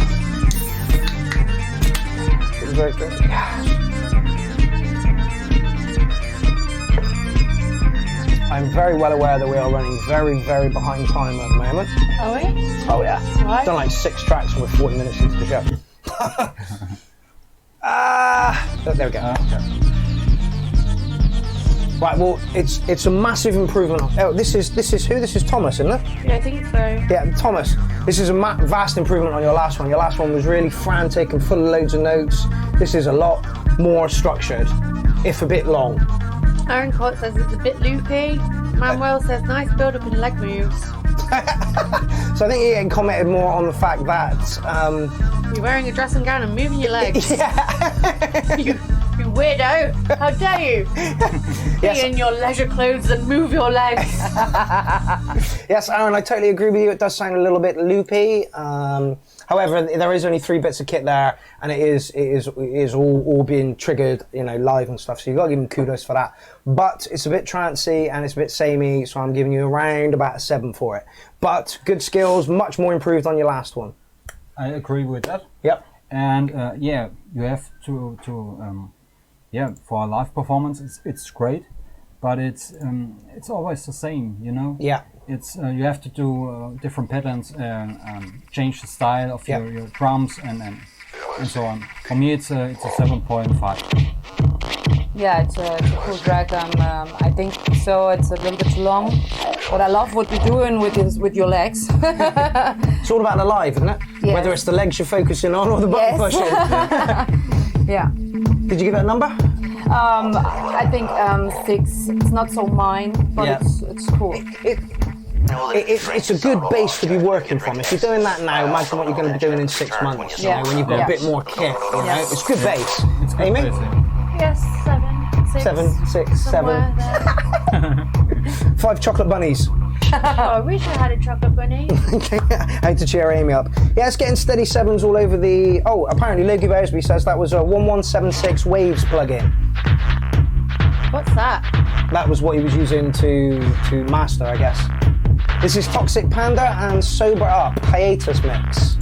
It was very good. I'm very well aware that we are running very, very behind time at the moment. Are we? Oh yeah. Why? Done like 6 tracks and we're 40 minutes into the show. There we go. Okay. Right, well, it's a massive improvement. Oh, this is who? This is Thomas, isn't it? Yeah, I think so. Yeah, Thomas. This is a vast improvement on your last one. Your last one was really frantic and full of loads of notes. This is a lot more structured, if a bit long. Aaron Court says it's a bit loopy. Manuel says nice build up in leg moves. So I think he commented more on the fact that You're wearing a dressing gown and moving your legs. you weirdo! How dare you? Yes. Be in your leisure clothes and move your legs. Yes, Aaron, I totally agree with you. It does sound a little bit loopy. However, there is only 3 bits of kit there, and it is all being triggered, live and stuff. So you've got to give him kudos for that. But it's a bit trancey and it's a bit samey, so I'm giving you around about a 7 for it. But good skills, much more improved on your last one. I agree with that. Yep. And you have to for a live performance, it's great, but it's always the same, Yeah. It's you have to do different patterns and change the style of your drums and so on. For me, it's a 7.5. Yeah, it's a cool track. I think so. It's a little bit too long, but I love what you're doing with your legs. It's all about the live, isn't it? Yes. Whether it's the legs you're focusing on or the button Yes. pushing. Yeah. Did you give it a number? I think 6. It's not so mine, but Yeah. it's cool. It's a good base to be working from. If you're doing that now, imagine what you're going to be doing in 6 months. Yeah. When you've got Yeah. a bit more kit. Yes. It's good base. It's good Amy? basic. Yes, 7, 6. 7, 6, 7. Somewhere there. 5 chocolate bunnies. Oh, I wish I had a chocolate bunny. I had to cheer Amy up. Yeah, it's getting steady 7s all over the... Oh, apparently Logie Bearsby says that was a 1176 Waves plugin. What's that? That was what he was using to master, I guess. This is Toxic Panda and Sober Up hiatus mix.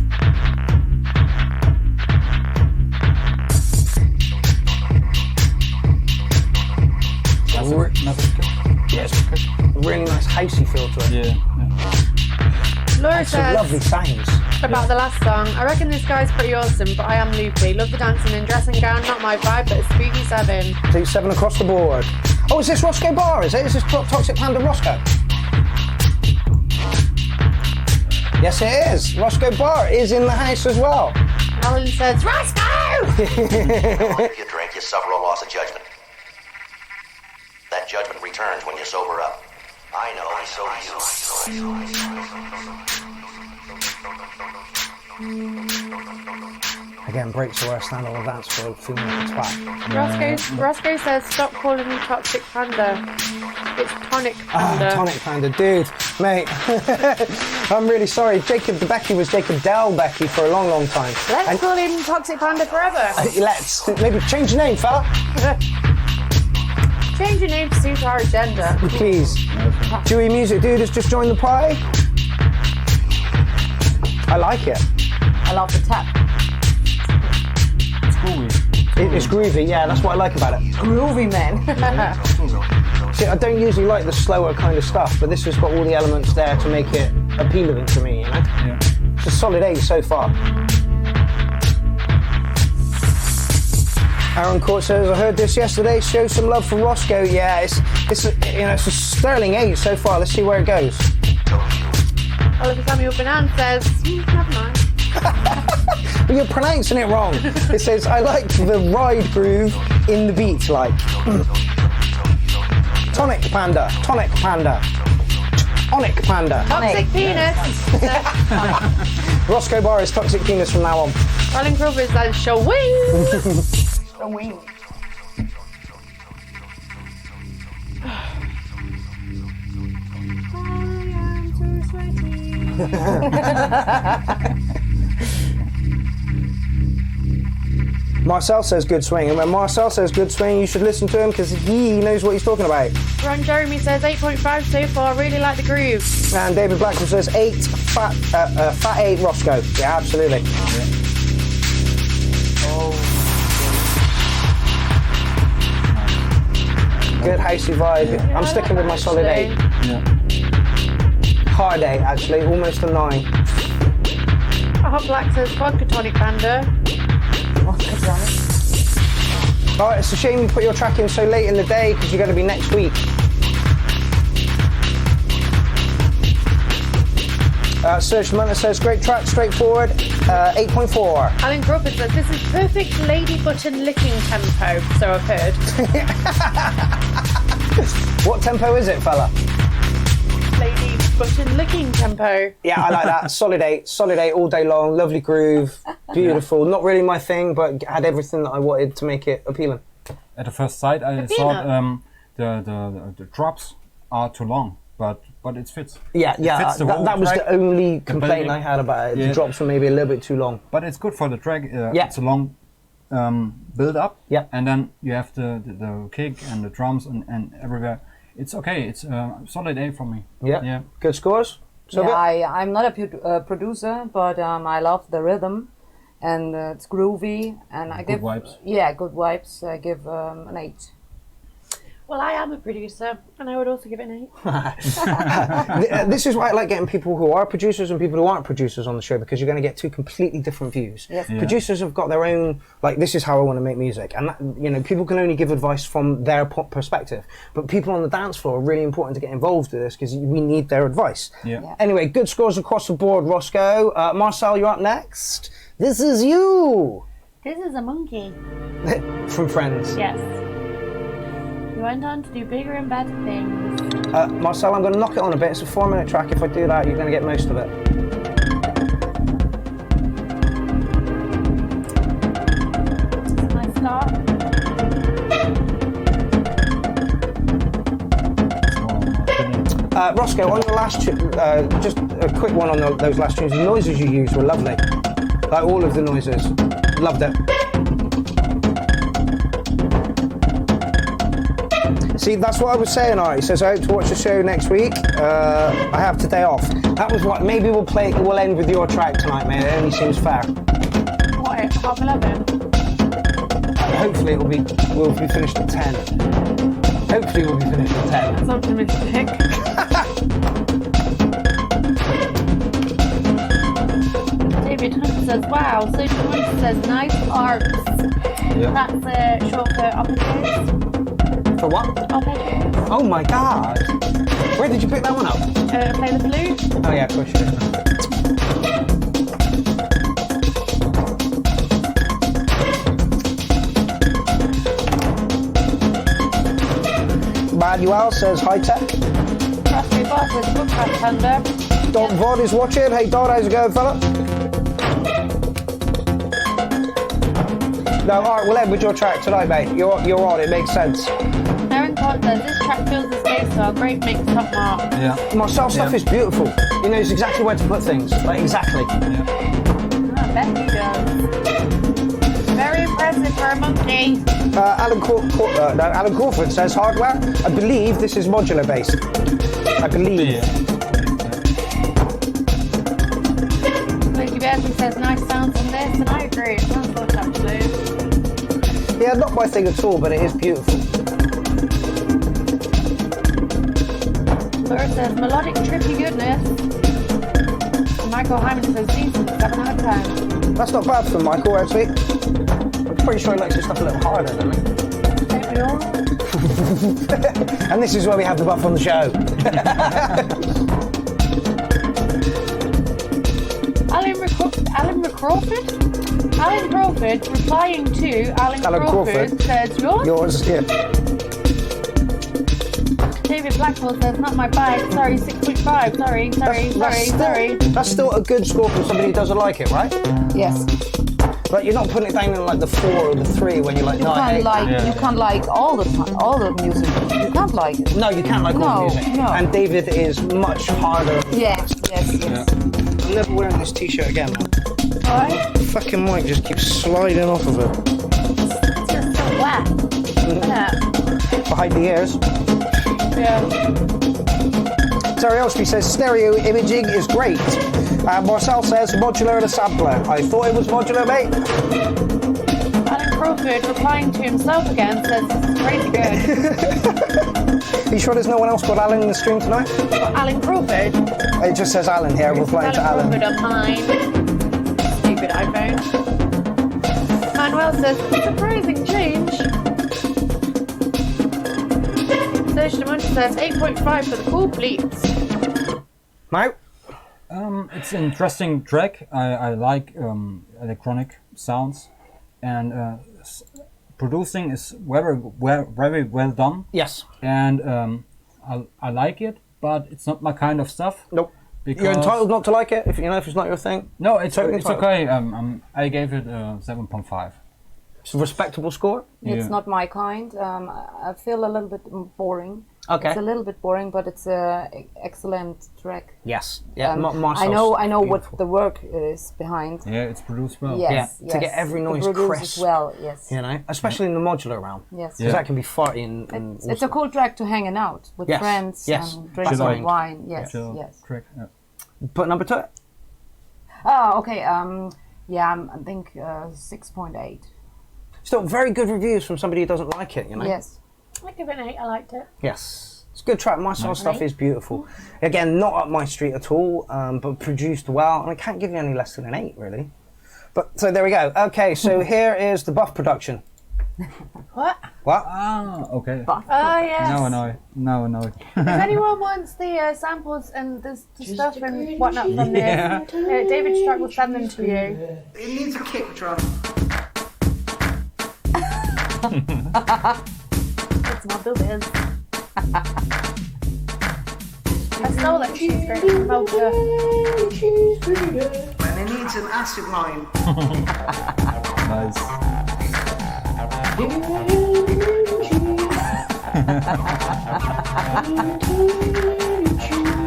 Yes, really nice housey feel to it. Yeah. Laura Some says lovely sounds. about the last song, I reckon this guy's pretty awesome, but I am loopy. Love the dancing and dressing gown, not my vibe, but a spooky 7. So 7 across the board. Oh, is this Roscoe Bar, is it? Is this Toxic Panda Roscoe? Yes, it is. Roscoe Bar is in the house as well. Alan says, Roscoe! If you drink, you suffer a loss of judgment. That judgment returns when you sober up. I know, and so do you. Again, breaks the worst stand on the dance floor, feeling like a twat. Roscoe says, stop calling me Toxic Panda. It's Tonic Panda. Tonic Panda, dude, mate. I'm really sorry. Jacob the Becky was Jacob Del Becky for a long, long time. Let's call him Toxic Panda forever. Let's maybe change your name, fella. Change your name to suit our agenda. Please. Dewey Music Dude has just joined the party. I like it. I love the tap. It's groovy. It's groovy, yeah, that's what I like about it. Groovy, man. See, I don't usually like the slower kind of stuff, but this has got all the elements there to make it appealing to me, Yeah. It's a solid 8 so far. Aaron Court says, I heard this yesterday, show some love for Roscoe. Yeah, it's a sterling 8 so far. Let's see where it goes. Oliver Samuel Banan says, never mind. But you're pronouncing it wrong. It says, I like the ride groove in the beat, like. Tonic Panda, Tonic Panda, Tonic Panda. Toxic penis. Roscoe Bar is Toxic Penis from now on. Alan Crawford says, shall we? Marcel says good swing, and when Marcel says good swing, you should listen to him because he knows what he's talking about. Ron Jeremy says 8.5 so far. Really like the groove. And David Blackwell says 8, fat 8 Roscoe. Yeah, absolutely. Good housey vibe. I'm sticking with my solid 8. Yeah. Hard 8, actually, almost a 9. Hot Black says vodka tonic Banda. Oh, it's a shame you put your track in so late in the day because you're going to be next week. Serge Munter says great track, straightforward, 8.4. Alan Crawford says this is perfect lady button licking tempo, so I've heard. What tempo is it, fella? Lady button licking tempo. Yeah, I like that. Solid 8 all day long, lovely groove, beautiful. Not really my thing, but had everything that I wanted to make it appealing. At the first sight, I thought the drops are too long, but it fits. Yeah, It fits the whole that was track. the only complaint building. I had about it. Yeah. The drops were maybe a little bit too long. But it's good for the track. Yeah. It's a long build up. Yeah. And then you have the kick and the drums and everywhere. It's okay. It's solid A for me. Yeah. Yeah. Good scores? So I'm not a producer, but I love the rhythm, and it's groovy, and I Good give vibes. Yeah, good vibes. I give an 8. Well, I am a producer, and I would also give it an 8. This is why I like getting people who are producers and people who aren't producers on the show, because you're going to get two completely different views. Yes. Yeah. Producers have got their own, like, this is how I want to make music, and that, you know, people can only give advice from their perspective. But people on the dance floor are really important to get involved with this because we need their advice. Yeah. Yeah. Anyway, good scores across the board, Roscoe. Marcel, you're up next. This is you This is a monkey. from Friends. Yes. He went on to do bigger and better things. Marcel, I'm going to knock it on a bit. It's a 4-minute track. If I do that, you're going to get most of it. Nice start. Roscoe, on your last just a quick one on those last tunes. The noises you used were lovely. Like all of the noises. Loved it. See, that's what I was saying, Art. He says, I hope to watch the show next week. I have today off. That was what, maybe we'll end with your track tonight, mate. It only seems fair. What, 11:30? Hopefully we'll be finished at 10. Hopefully we'll be finished at 10. That's optimistic. David Hunter says, wow. Social Hunter says, nice arcs. Yeah. That's short for opposites. For what? Opposites. Oh my god. Where did you pick that one up? Play the flute. Oh yeah, of course you did. Manuel says high tech. Raspberry Boss with Bookcraft Thunder. Don Vod is watching. Hey Don, how's it going, fella? No, alright, we'll end with your track tonight, mate. You're on, it makes sense. Aaron Court says, this track fills the space, so a great mix, top mark. Yeah. Marcel's stuff is beautiful. He knows exactly where to put things. Like, exactly. I bet he does. Very impressive for a monkey. Alan Crawford says hardware. I believe this is modular based. I believe. Yeah. Lucy Beasley says, nice sounds on this, and I agree, it sounds good actually. Yeah, not my thing at all, but it is beautiful. Laura says, melodic trippy goodness. And Michael Hyman says, decent, 7 out of 10. That's not bad for Michael, actually. I'm pretty sure he likes his stuff a little harder than me. Don't we all? And this is where we have the buff on the show. Alan Crawford replying to Alan Crawford says, yours? Yours, yeah. David Blackwell says, not my bag, sorry, 6.5, sorry. That's still a good score for somebody who doesn't like it, right? Yes. But you're not putting it down in like the 4 or the 3 when you're like, You no, I hate can't that. you can't like all the music. You can't like it. No, you can't like all the No, music. no. And David is much harder. Yes. I'm never wearing this t-shirt again, man. Alright? The fucking mic just keeps sliding off of it. It's just so wet. Yeah. Behind the ears. Yeah. Terry Osby says stereo imaging is great. Marcel says modular the sampler. I thought it was modular, mate. Alan Crawford replying to himself again says it's crazy good. Are you sure there's no one else called Alan in the stream tonight? But Alan Crawford. It just says Alan here, replying to Alan. Crawford on mine. Stupid iPhone. Manuel says surprising change. Serge Munch says 8.5 for the cool pleats. Mate? It's an interesting track. I like electronic sounds, and producing is very well done. Yes. And I like it, but it's not my kind of stuff. Nope. Because You're entitled not to like it if it's not your thing. No, it's Totally it's entitled. okay. I gave it 7.5. It's a respectable score. It's Yeah. not my kind. I feel a little bit boring. Okay. It's a little bit boring, but it's a excellent track. Yes. Yeah. I know what the work is behind. Yeah, it's produced well. Yes, Yeah, to get every noise the produced crisp. as well. Yes. You know, especially in the modular realm. Yes. Because that can be farty and It's a cool track to hanging out with Yes, friends yes. and drinking Chill some wine. Yes, Chill yes. track. Yeah. Put number to it. Oh, okay. Yeah, I think 6.8. Still very good reviews from somebody who doesn't like it, you know? Yes. I give it an 8, I liked it. Yes. It's a good track. My style stuff is beautiful. Again, not up my street at all, but produced well. And I can't give you any less than an 8, really. But so there we go. Okay, so here is the Buff production. What? What? Ah, okay. Oh, yes. No, I know. If anyone wants the samples and the stuff and whatnot from this, David Struck will send them to you. It needs a kick drum. It's not the Wiz. I stole it. She's great from Volta. And it needs an acid line. Nice.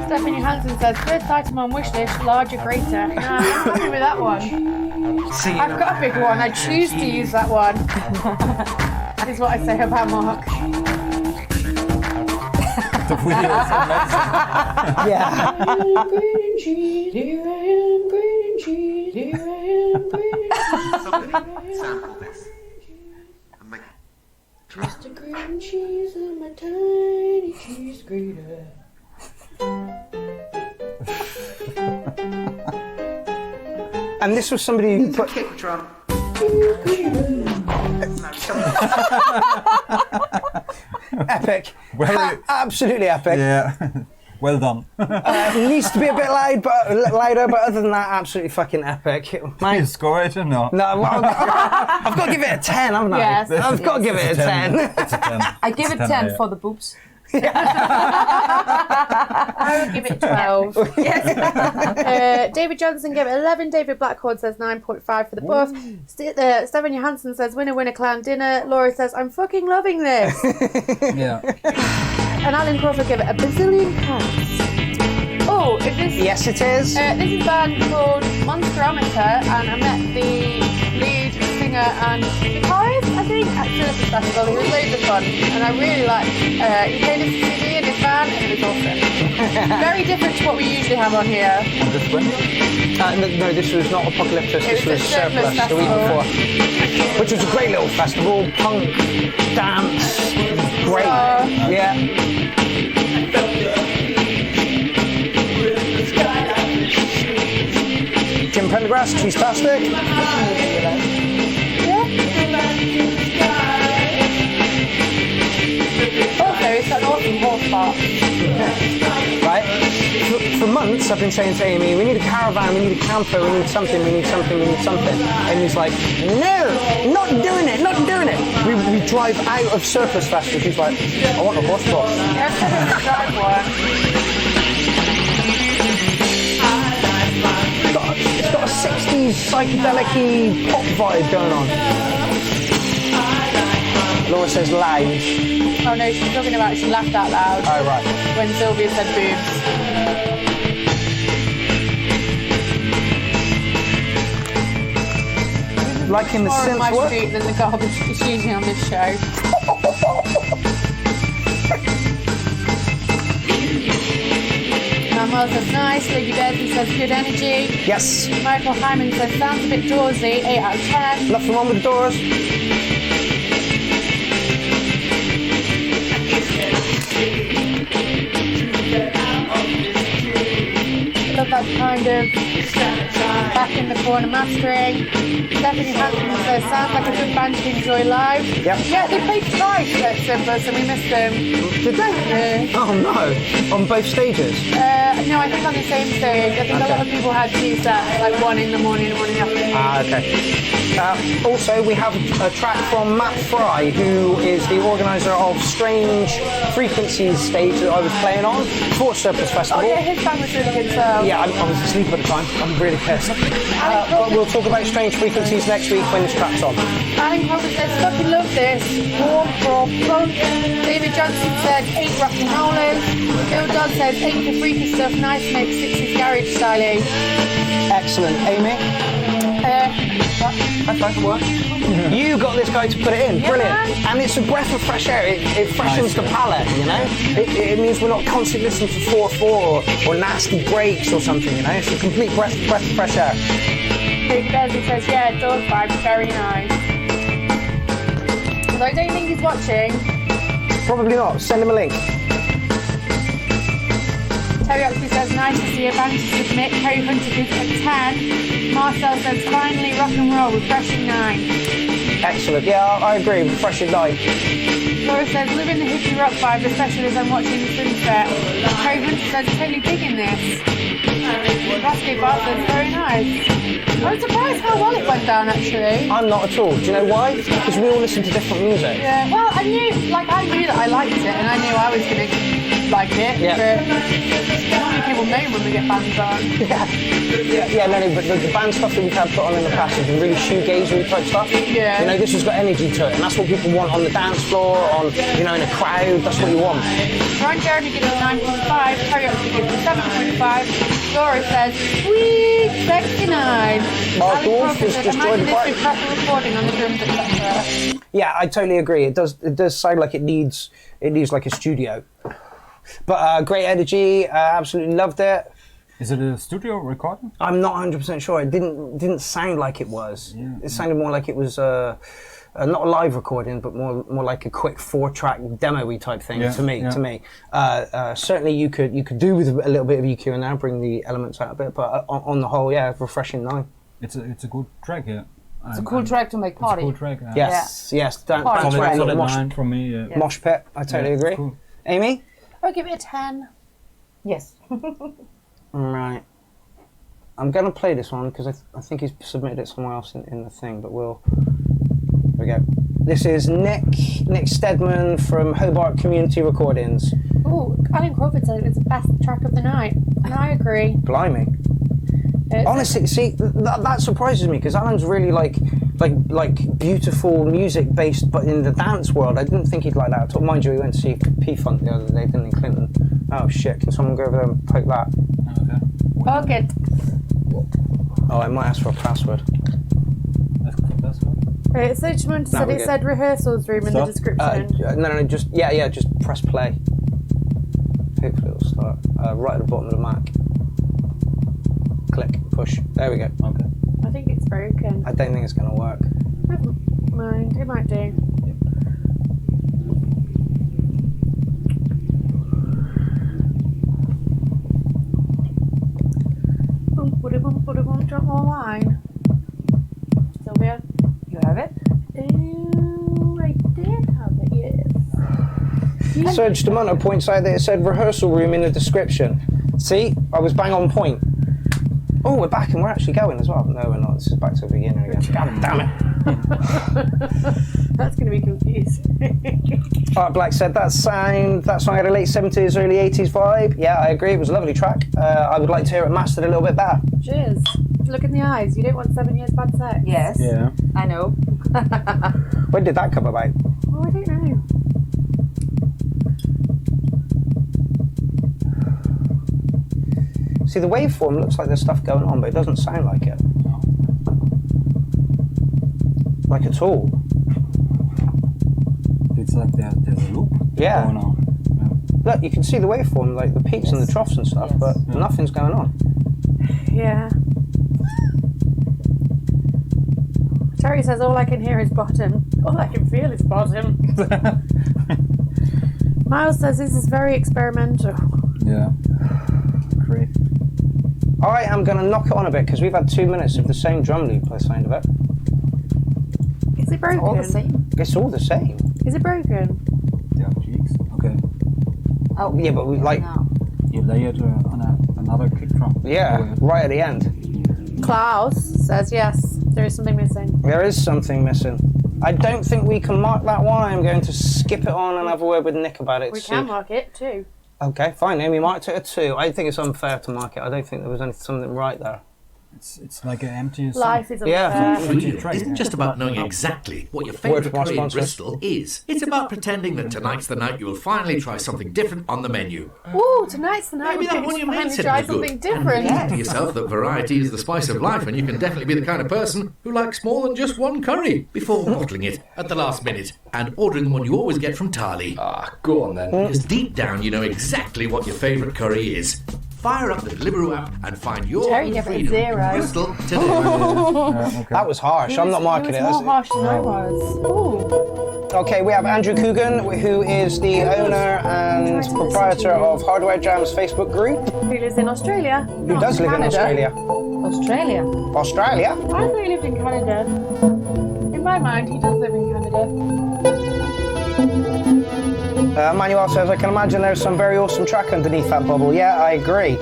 Stephanie Hansen says, first item on wish list, larger, greater. Nah, I'm happy with that one. See, I've got a big one. I choose to use that one. That is what I say about Mark. The video is amazing. yeah. Green cheese, here I am, green cheese, here I am, green cheese. Sample this. Just a green cheese and my tiny cheese grater. And this was somebody who put kick drum. Epic. Absolutely epic. Yeah. Well done. Needs to be a bit louder, but other than that, absolutely fucking epic. You Mate, score it or not? no, well, I've got to give it a 10, haven't I? Yes. I've got to give it a 10. It's a 10. I give it 10 yeah. for the boobs. I would give it 12. David Johnson gave it 11. David Blackhorn says 9.5 for the buff. Stephen Johansson says winner, winner, clown dinner. Laura says I'm fucking loving this. Yeah. And Alan Crawford gave it a bazillion cats. Oh, is this? Yes, it is. This is a band called Monstrometer, and I met the lead singer and guitarist, I think, at Phillips Festival. He was loads of fun, and I really liked. He played his CD in his van, and it was awesome. Very different to what we usually have on here. This one? No, this was not Apocalyptus. This It was was the Surplus Surplus the week Festival. before, which was a great little festival. Punk, dance, great. Yeah. Jim Prendergrass, Cheese Plastic. Also, it's got an awesome horse part. Right? For months I've been saying to Amy, we need a caravan, we need a camper, we need something, we need something, we need something. And he's like, no, not doing it, not doing it. We drive out of Surplus Festival. She's like, I want a horse box. Yes, I have to drive one. It's got a 16 80s psychedelic-y pop vibe going on. Laura says lounge. Oh no, she's talking about she laughed out loud Oh, right. when Sylvia said boobs. Like in the More of my synth work. street than the garbage she's using on this show. Manuel says nice, Lady Beardsley says good energy. Yes. Michael Hyman says sounds a bit doorsy, 8 out of 10. Nothing wrong with the doors. Love that kind of back in the corner mastering. Stephanie Hampton says sounds like a good band to enjoy live. Yep. Yeah, they played twice at Simba, so we missed them. Did they? Yeah. Oh no. On both stages. No, I think on the same stage. I think a lot of people had 2 sets, like one in the morning and one in the afternoon. Ah, okay. Also, we have a track from Matt Fry, who is the organiser of Strange Frequencies stage that I was playing on for Surplus Festival. Oh yeah, his band was really good so. Yeah, I was asleep at the time. I'm really pissed. But we'll talk about Strange Frequencies next week when this track's on. Alan Crawford says, fucking love this. Warm, raw, punk. David Johnson said, 8 rock and rollers. Bill Dodd says, 8 for freaky stuff. Nice to make 60s garage styling. Excellent. Amy? High five. What? You got this guy to put it in. Yeah, Brilliant. man. And it's a breath of fresh air. It freshens the palate, you know? It means we're not constantly listening to 4/4 or nasty breaks or something, you know? It's a complete breath of fresh air. David Beardsley says, yeah, dog vibe, very nice. Although I don't think he's watching. Probably not. Send him a link. Terry Oxley says, nice to see a band to submit. Harry Hunter gives it a 10. Marcel says, finally rock and roll, refreshing 9. Excellent. Yeah, I agree. Refreshing night. Laura says, living the hippie rock vibe, especially as I'm watching the sunset. Harry Hunter says, totally digging this. Vasco Bar says, very nice. I was surprised how well it went down, actually. I'm not at all. Do you know why? Because we all listen to different music. Yeah, well, I knew that I liked it, and I knew I was going to like it, Yeah. but normally people moan when we get bands on. Yeah, no, but the band stuff that we've had put on in the past has been really shoegazery type stuff. Yeah. You know, this has got energy to it, and that's what people want on the dance floor, in a crowd. That's what you want. Ryan Jeremy gives it 9.5, Terry Oxley gives it 7.5, Laura says, sweet, 69. Mark Alex Wolf Crawford has says, destroyed imagine the this party. with proper recording on the drums, etc. Yeah, I totally agree. It does sound like it needs like a studio. But great energy. Absolutely loved it. Is it a studio recording? I'm not 100% sure. It didn't sound like it was. Yeah. It sounded more like it was not a live recording, but more like a quick 4-track demo-y type thing Yeah, to me. yeah. To me, certainly you could do with a little bit of EQ in there, bring the elements out a bit. But on the whole, yeah, refreshing 9. It's a good track, yeah. It's a cool track to make It's a party. cool track. Yes, yes. Party Dance track. around Solid the mosh, 9 from me. Yeah. mosh pit. I totally Yeah, agree. cool. Amy? I'll give it a 10. Yes. Right. I'm going to play this one because I think he's submitted it somewhere else in the thing, but here we go. This is Nick Stedman from Hobart Community Recordings. Ooh, Alan Crawford said it was the best track of the night, and I agree. Blimey. It's- Honestly, see, that surprises me because Alan's really like beautiful music based, but in the dance world, I didn't think he'd like that at all. Mind you, we went to see P-Funk the other day, didn't he, Clinton? Oh shit, can someone go over there and poke that? Okay. Oh, good. Oh, I might ask for a password. That's good. Right, so Munter said we're it good. said rehearsals room in the Stop. description. No, just press play. Hopefully it'll start. Right at the bottom of the Mac. Click, push. There we go. Okay. I think it's broken. I don't think it's going to work. Never mind, it might do. Boom, boom, boom, boom, boom, drop more line. Sylvia? You have it? Oh, I did have it, yes. Serge Demonto points out that it said rehearsal room in the description. See, I was bang on point. Oh, we're back and we're actually going as well. No, we're not. This is back to the beginning again. God damn it. That's going to be confusing. Art Black said that song had a late 70s, early 80s vibe. Yeah, I agree. It was a lovely track. I would like to hear it mastered a little bit better. Cheers. Look in the eyes. You don't want 7 years bad sex. Yes. Yeah. I know. When did that come about? Oh, I don't know. See, the waveform looks like there's stuff going on, but it doesn't sound like it. Like at all. It's like there's a loop Yeah. going on. Look, you can see the waveform, like the peaks and the troughs and stuff, Yes. but nothing's going on. Yeah. Terry says all I can hear is bottom. All I can feel is bottom. Miles says this is very experimental. Yeah. Great. I am going to knock it on a bit because we've had 2 minutes of the same drum loop by the sound of it. Is it broken? All the same. It's all the same. Is it broken? Yeah, cheeks. Okay. Oh. Yeah, but we like, No. You lay it on another kick drum. yeah, right at the end. Klaus says yes, there is something missing. There is something missing. I don't think we can mark that one. I'm going to skip it on and have a word with Nick about it. We See- can mark it too. Okay, fine. Then we marked it a 2. I think it's unfair to mark it. I don't think there was something right there. It's like an empty. Life is Yeah. unfair. Empty Freedom isn't just about knowing exactly what your Word favourite from our curry in sponsor. Bristol is. It's about pretending that tonight's the night you will finally try something different on the menu. Ooh, tonight's the night Maybe we're that going one to you made finally said try was good. something And different. think to yourself that variety is the spice of life, and you can definitely be the kind of person who likes more than just one curry before bottling it at the last minute and ordering the one you always get from Tali. Go on then. Because deep down you know exactly what your favourite curry is. Fire up the Deliveroo app and find your Terry own gave it freedom 0. in Bristol today. Okay. That was harsh. I'm not marking it it. was more That's- harsh than I was. Ooh. Okay, we have Andrew Coogan, who is the owner and proprietor of Hardware Jam's Facebook group, Who lives in Australia? who does live in Australia. Australia. Australia? I thought he lived in Canada. In my mind, he does live in Canada. Manuel says, I can imagine there's some very awesome track underneath that bubble. Yeah, I agree.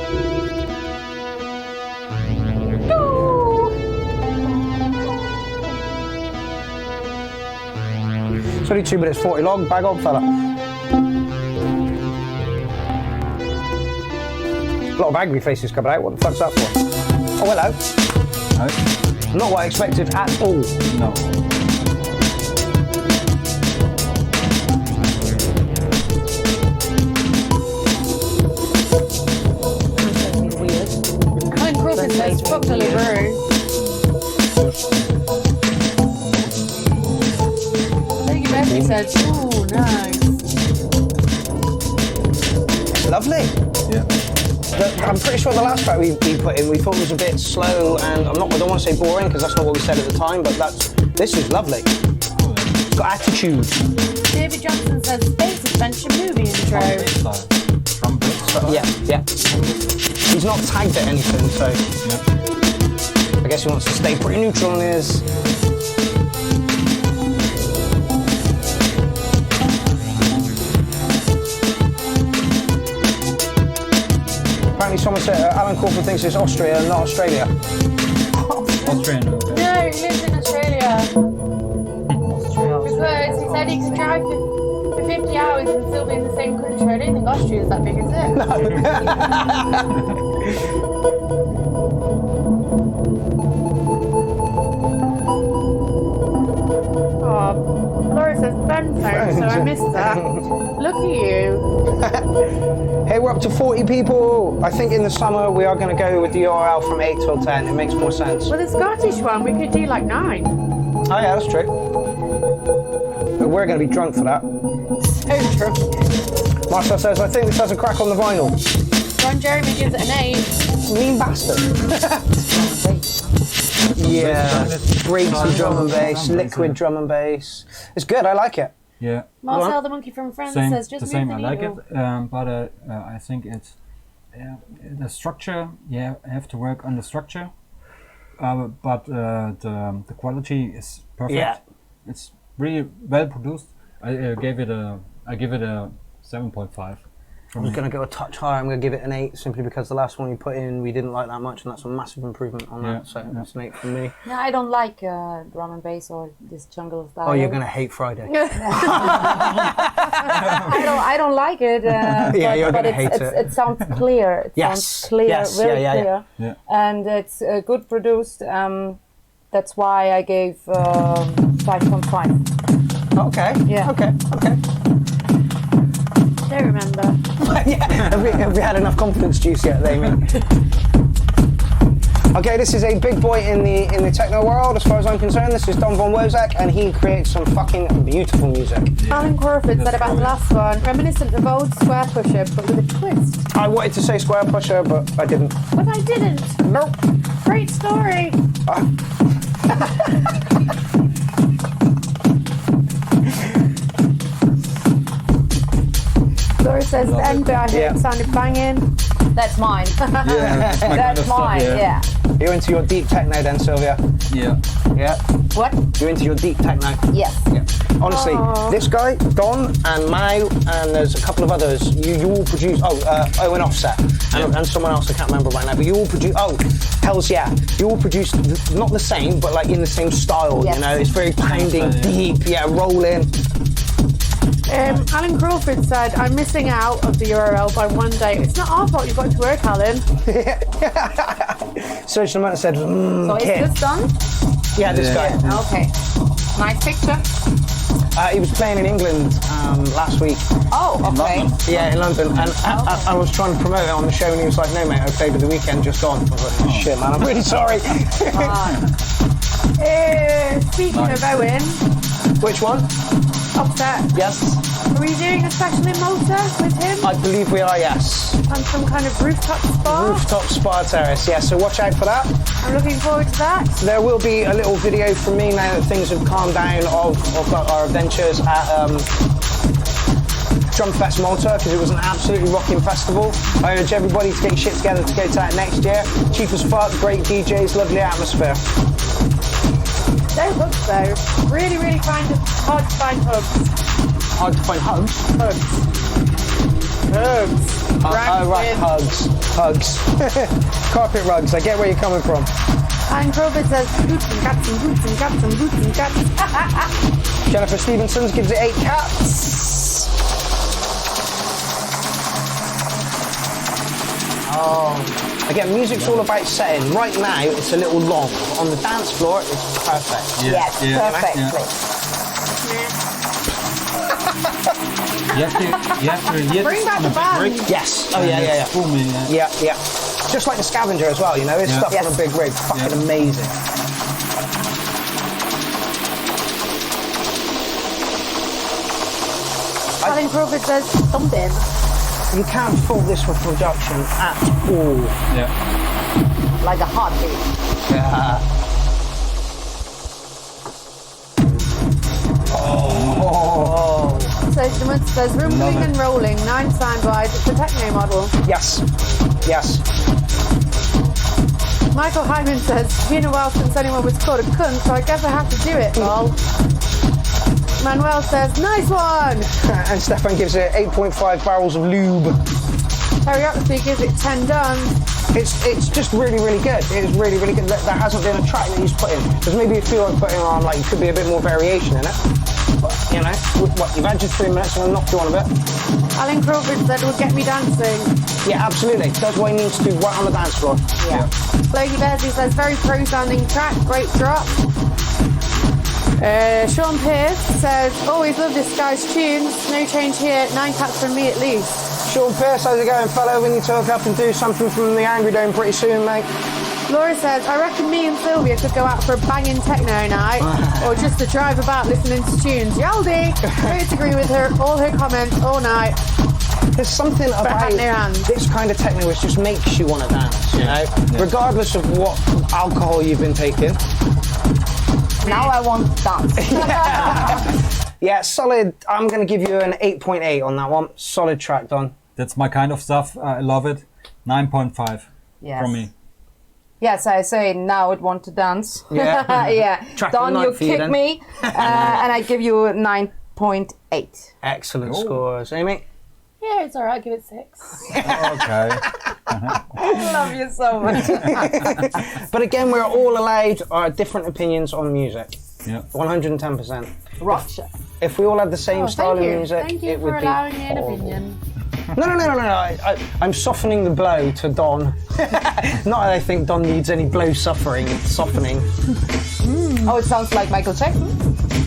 It's only 2 minutes 40 long. Bag on, fella. A lot of angry faces coming out. What the fuck's that for? Oh, hello. No. Not what I expected at all. No. Colin Crawford says, fuck Deliveroo. Lady Beverly says, ooh, nice. It's lovely. Yeah. I'm pretty sure the last track we put in, we thought was a bit slow, and I don't want to say boring because that's not what we said at the time, but this is lovely. It's got attitude. David Johnson says, space adventure movie intro. Drum bits. Yeah. He's not tagged at anything, so Yeah. I guess he wants to stay pretty neutral on his. Apparently someone said Alan Crawford thinks it's Austria, not Australia. Austrian. No, he lives in Australia. Because he said he could drive for 50 hours and still be in the same country. I don't think Austria's that big, is it? Oh, Laura says Ben phone, so I missed that. Look at you. Hey, we're up to 40 people. I think in the summer we are going to go with the URL from 8 till 10. It makes more sense. Well, the Scottish one, we could do like 9. Oh yeah, that's true. But we're going to be drunk for that. So true. Marcel says, I think this has a crack on the vinyl. Ron Jeremy gives it an 8. Mean bastard. Yeah, breaks and drum and bass, liquid drum and bass. It's good, I like it. Yeah. Marcel the Monkey from France Same. says, just The same. move I the like needle. it. But I think it's the structure. Yeah, I have to work on the structure. But the quality is perfect. Yeah. It's really well produced. I give it a 7.5. I was going to go a touch higher. I'm going to give it an 8 simply because the last one you put in we didn't like that much, and that's a massive improvement on that. So that's an 8 from me. Yeah, I don't like drum and bass or this jungle style. Oh, you're going to hate Friday. I don't like it. You're going to hate it. It sounds clear. It sounds clear, very clear. Yeah. And it's good produced. That's why I gave 5.5. Okay. Yeah. Okay. I don't remember. Have we had enough confidence juice yet, Amy? Okay, this is a big boy in the techno world, as far as I'm concerned. This is Don Von Wozak, and he creates some fucking beautiful music. Alan Crawford said about the last one, reminiscent of old Square Pusher, but with a twist. I wanted to say Square Pusher, but I didn't. But I didn't. Nope. Great story. Laura says the end bit I heard sounded banging. That's mine. Yeah, That's mine. Yeah. You're into your deep techno then, Sylvia? Yeah. Yeah. What? You're into your deep techno? Yes. Yeah. Honestly, this guy, Don and Mao, and there's a couple of others, you all produce, Owen Offset, and someone else I can't remember right now, but you all produce, Hells Yeah, you all produce not the same, but like in the same style, you know, it's very pounding, deep, rolling. Alan Crawford said, I'm missing out of the URL by one day. It's not our fault you've got to work, Alan. Social Amount said, So is kid. this done? Yeah, this guy. Okay. Nice picture. He was playing in England last week. Oh, okay. Yeah, in London. And I was trying to promote it on the show, and he was like, no, mate, I played with the weekend just gone. I was like, shit, man, I'm really sorry. Speaking of Owen. Which one? Offset. Yes. Are we doing a special in Malta with him? I believe we are, yes. On some kind of rooftop spa? Rooftop spa terrace, yeah, so watch out for that. I'm looking forward to that. There will be a little video from me now that things have calmed down of our adventures at Drumfest Malta, because it was an absolutely rocking festival. I urge everybody to get your shit together to go to that next year. Cheap as fuck, great DJs, lovely atmosphere. No hooks though. Really, really hard to find hooks. Hard to find hugs? Hooks. Right, hugs. Carpet rugs, I get where you're coming from. And Crawford says, boots and cats and boots and cats and boots and cats. Jennifer Stevenson gives it 8 cats. Again, music's all about setting. Right now, it's a little long. On the dance floor, it's perfect. Yes, perfectly. You have to hear Bring this back on the a big band. rig. Yes. Oh, yeah. Booming, Yeah. Just like the Scavenger as well, you know? It's stuff on a big rig. Fucking amazing. Alan Crawford says, something. You can't fault this for production at all. Yeah. Like a heartbeat. Yeah. So there's rumbling and rolling, 9 sound-wise. It's a techno model. Yes. Michael Hyman says, it's been a while since anyone was called a cunt, so I guess I have to do it, lol. Manuel says, nice one! And Stefan gives it 8.5 barrels of lube. Periodically gives it 10 done. It's just really, really good. It is really, really good. There hasn't been a track that he's put in. There's maybe a few I've put in on, like, could be a bit more variation in it. But, you know, you've had your 3 minutes and I'll knock you on a bit. Alan Crawford said, it will get me dancing. Yeah, absolutely. That's what he needs to do right on the dance floor. Yeah. Logie Bearsley says, very pro-sounding track, great drop. Sean Pierce says, always love this guy's tunes. No change here, 9 cats from me at least. Sean Pierce, how's it going, fella? We need to hook up and do something from the Angry Dome pretty soon, mate. Laura says, I reckon me and Sylvia could go out for a banging techno night, or just to drive about listening to tunes. Yaldi! Don't agree with her, all her comments all night. There's something about this kind of techno which just makes you want to dance, you know? Yeah. Regardless of what alcohol you've been taking. Now I want to dance. Yeah, solid. I'm going to give you an 8.8 on that one. Solid track, Don. That's my kind of stuff. I love it. 9.5 from me. Yes, I say now it want to dance. Yeah. Yeah. Don, you kick me, and I give you 9.8. Excellent scores. Amy? Yeah, it's alright, give it 6. Okay. I love you so much. But again, we're all allowed our different opinions on music. Yeah. 110%. Roger. If we all had the same style thank of you. music, Thank you it for would be allowing me an horrible. opinion. No. I'm softening the blow to Don. Not that I think Don needs any blow suffering. It's softening. Oh, it sounds like Michael Jackson.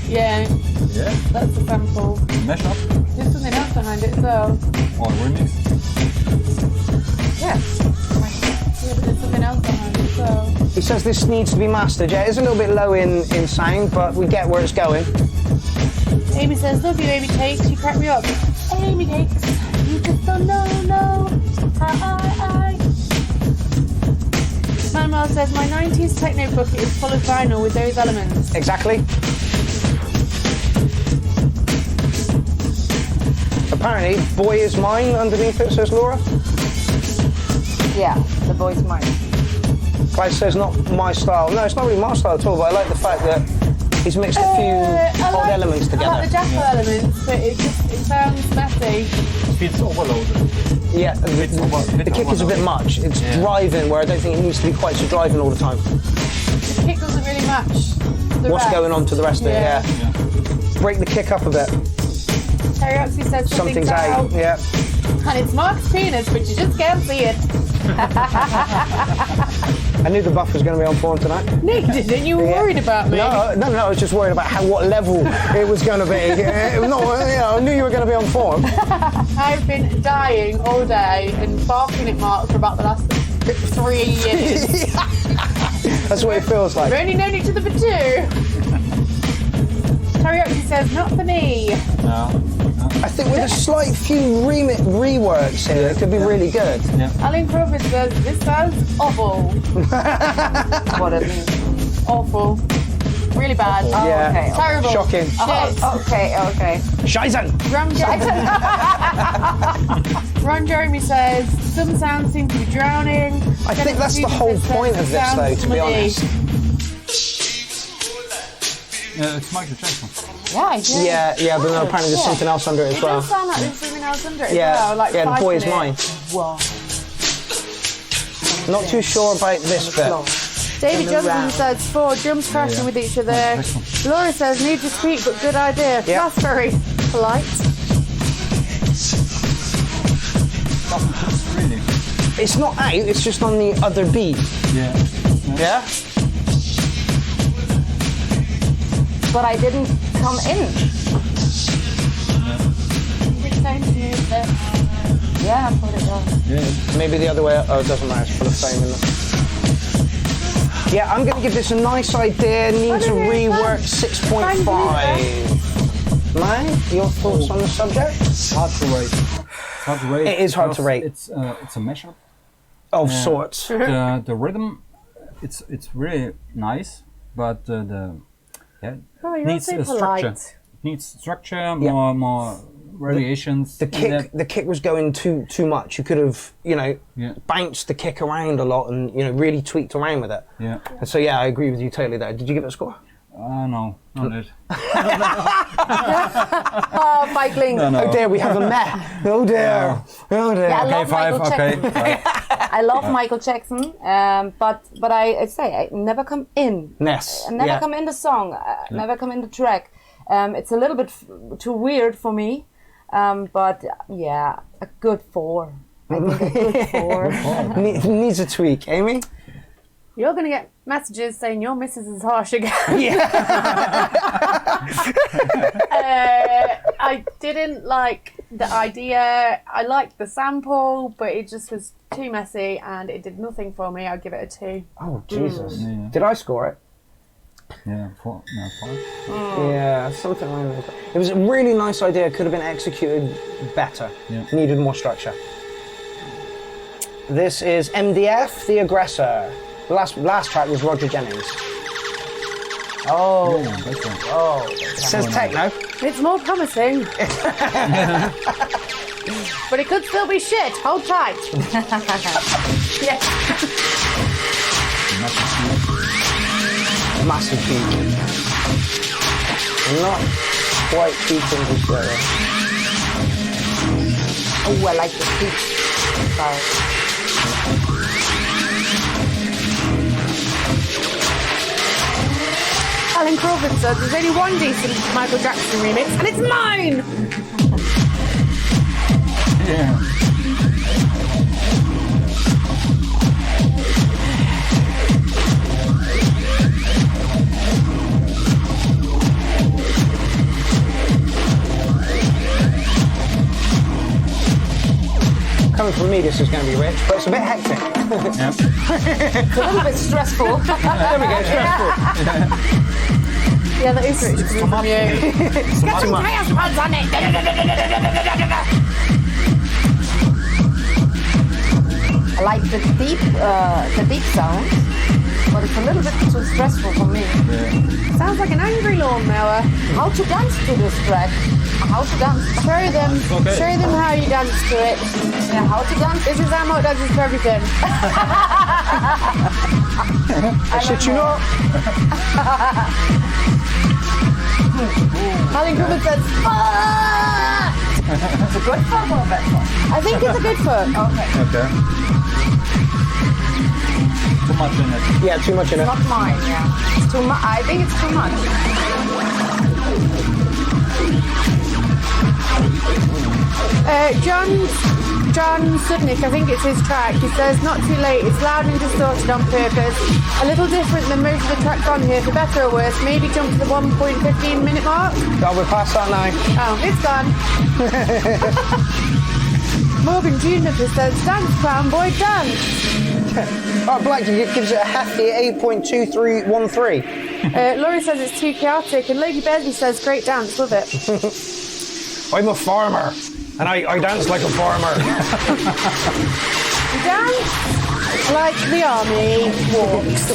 Yeah, Yeah. that's the sample. Mashup There's something else behind it as well. or remix. Yeah. Yeah, but there's something else behind it as well. He says this needs to be mastered. Yeah, it's a little bit low in sound, but we get where it's going. Amy says, love you, Amy Cakes. You crack me up. Amy Cakes, you just don't know how I. Manuel says, my 90s techno bucket is full of vinyl with those elements. Exactly. Apparently, Boy Is Mine underneath it, says Laura. Yeah, the boy's mine. Clive says not my style. No, it's not really my style at all, but I like the fact that he's mixed a few odd elements I together. like the jackal elements, but it sounds messy. It's overloaded. Yeah, the kick is a bit much. It's driving, where I don't think it needs to be quite so driving all the time. The kick doesn't really match the What's rest. going on to the rest of it, yeah. Break the kick up a bit. Terry actually says Something's out, yeah. And it's Mark's penis, but you just can't see it. I knew the buff was going to be on form tonight. No, you didn't. You were worried about me. No, I was just worried about what level it was going to be. I knew you were going to be on form. I've been dying all day and barking at Mark for about the last 3 years. That's what it feels like. We've only known each other for 2. Terry actually says, not for me. No. I think with a slight few reworks here, it could be really good. Alan Crawford says, this sounds awful. What it means. Awful. Really bad. Oh, Yeah. okay. Terrible. Shocking. Shit. Okay. Scheißen! Ron Jeremy says, some sounds seem to be drowning. I think that's the whole point of this, though, to be honest. Yeah, it's Michael Jackson. Yeah, I do. Yeah, but then apparently there's something else under it as It well. does sound like there's something else under it Yeah, as well. Like yeah, the 5 Boy Is minutes. Mine. Wow. Not too sure about this bit. David Johnson says 4 drums crashing with each other. Laura says need to speak but good idea. Yeah. That's very polite. Really? It's not out, it's just on the other beat. Yeah. Yeah? But I didn't come in. Yeah, I put it down. Yeah. Maybe the other way. Oh, it doesn't matter, it's full of fame in it. Yeah, I'm going to give this a nice idea. Needs a rework 6.5. Man, your thoughts on the subject? Hard to rate. Hard to rate. It is hard to because rate. It's a mashup. Of sorts. The rhythm, it's really nice, but Oh, you're needs so a structure. polite. It needs structure, more variations. The kick was going too much. You could have, bounced the kick around a lot and, really tweaked around with it. Yeah. And so, yeah, I agree with you totally there. Did you give it a score? No, not it. Oh, Michael. Oh dear, we have a meh. Oh dear. Oh dear. Yeah, I Okay, love 5. Michael Okay. Jackson. I love Michael Jackson, but I say I never come in. Yes. I never come in the song. Never come in the track. It's a little bit too weird for me, but yeah, a good 4. I think a good 4. Needs a tweak, Amy. You're going to get messages saying your missus is harsh again. I didn't like the idea. I liked the sample, but it just was too messy and it did nothing for me. I'd give it a 2. Oh, Jesus. Yeah. Did I score it? Yeah, 4. No, 5. Yeah, something like that. It was a really nice idea. Could have been executed better. Yeah. Needed more structure. This is MDF, The Aggressor. The last track was Roger Jennings. Oh, Yeah, that's right. oh. It says techno. It's more promising. But it could still be shit. Hold tight. Yeah. Massive beat. Not quite peaking just there. Oh, I like the peach style. Alan Crawford says there's only one decent Michael Jackson remix, and it's mine! Yeah. Coming from me, this is going to be rich, but it's a bit hectic. Yeah. It's a little bit stressful. There we go, stressful. Yeah, that is rich. Too much. Get some chaos pods on it! I like the deep sound, but it's a little bit too stressful for me. Sounds like an angry lawnmower. How to dance to this track? How to dance? Show them how you dance to it. Yeah, how to dance? This is how Mark dances to everything. I shit you not. Alan Crawford says, fuck! It's a good fun or a bad fun? I think it's a good fuck. Okay. Okay. Too much in it. Yeah, too much in it. Not mine, yeah. It's too much. I think it's too much. John Sudnick, I think it's his track. He says, not too late, it's loud and distorted on purpose. A little different than most of the tracks on here, for better or worse. Maybe jump to the 1.15 minute mark. Oh, we're past that now. Oh, it's gone. Morgan Juniper says, dance, clown boy, dance. Oh, Black gives it a hefty 8.2313. Laurie says it's too chaotic, and Lady Besby says, great dance, love it. I'm a farmer, and I dance like a farmer. Dance like the army walks.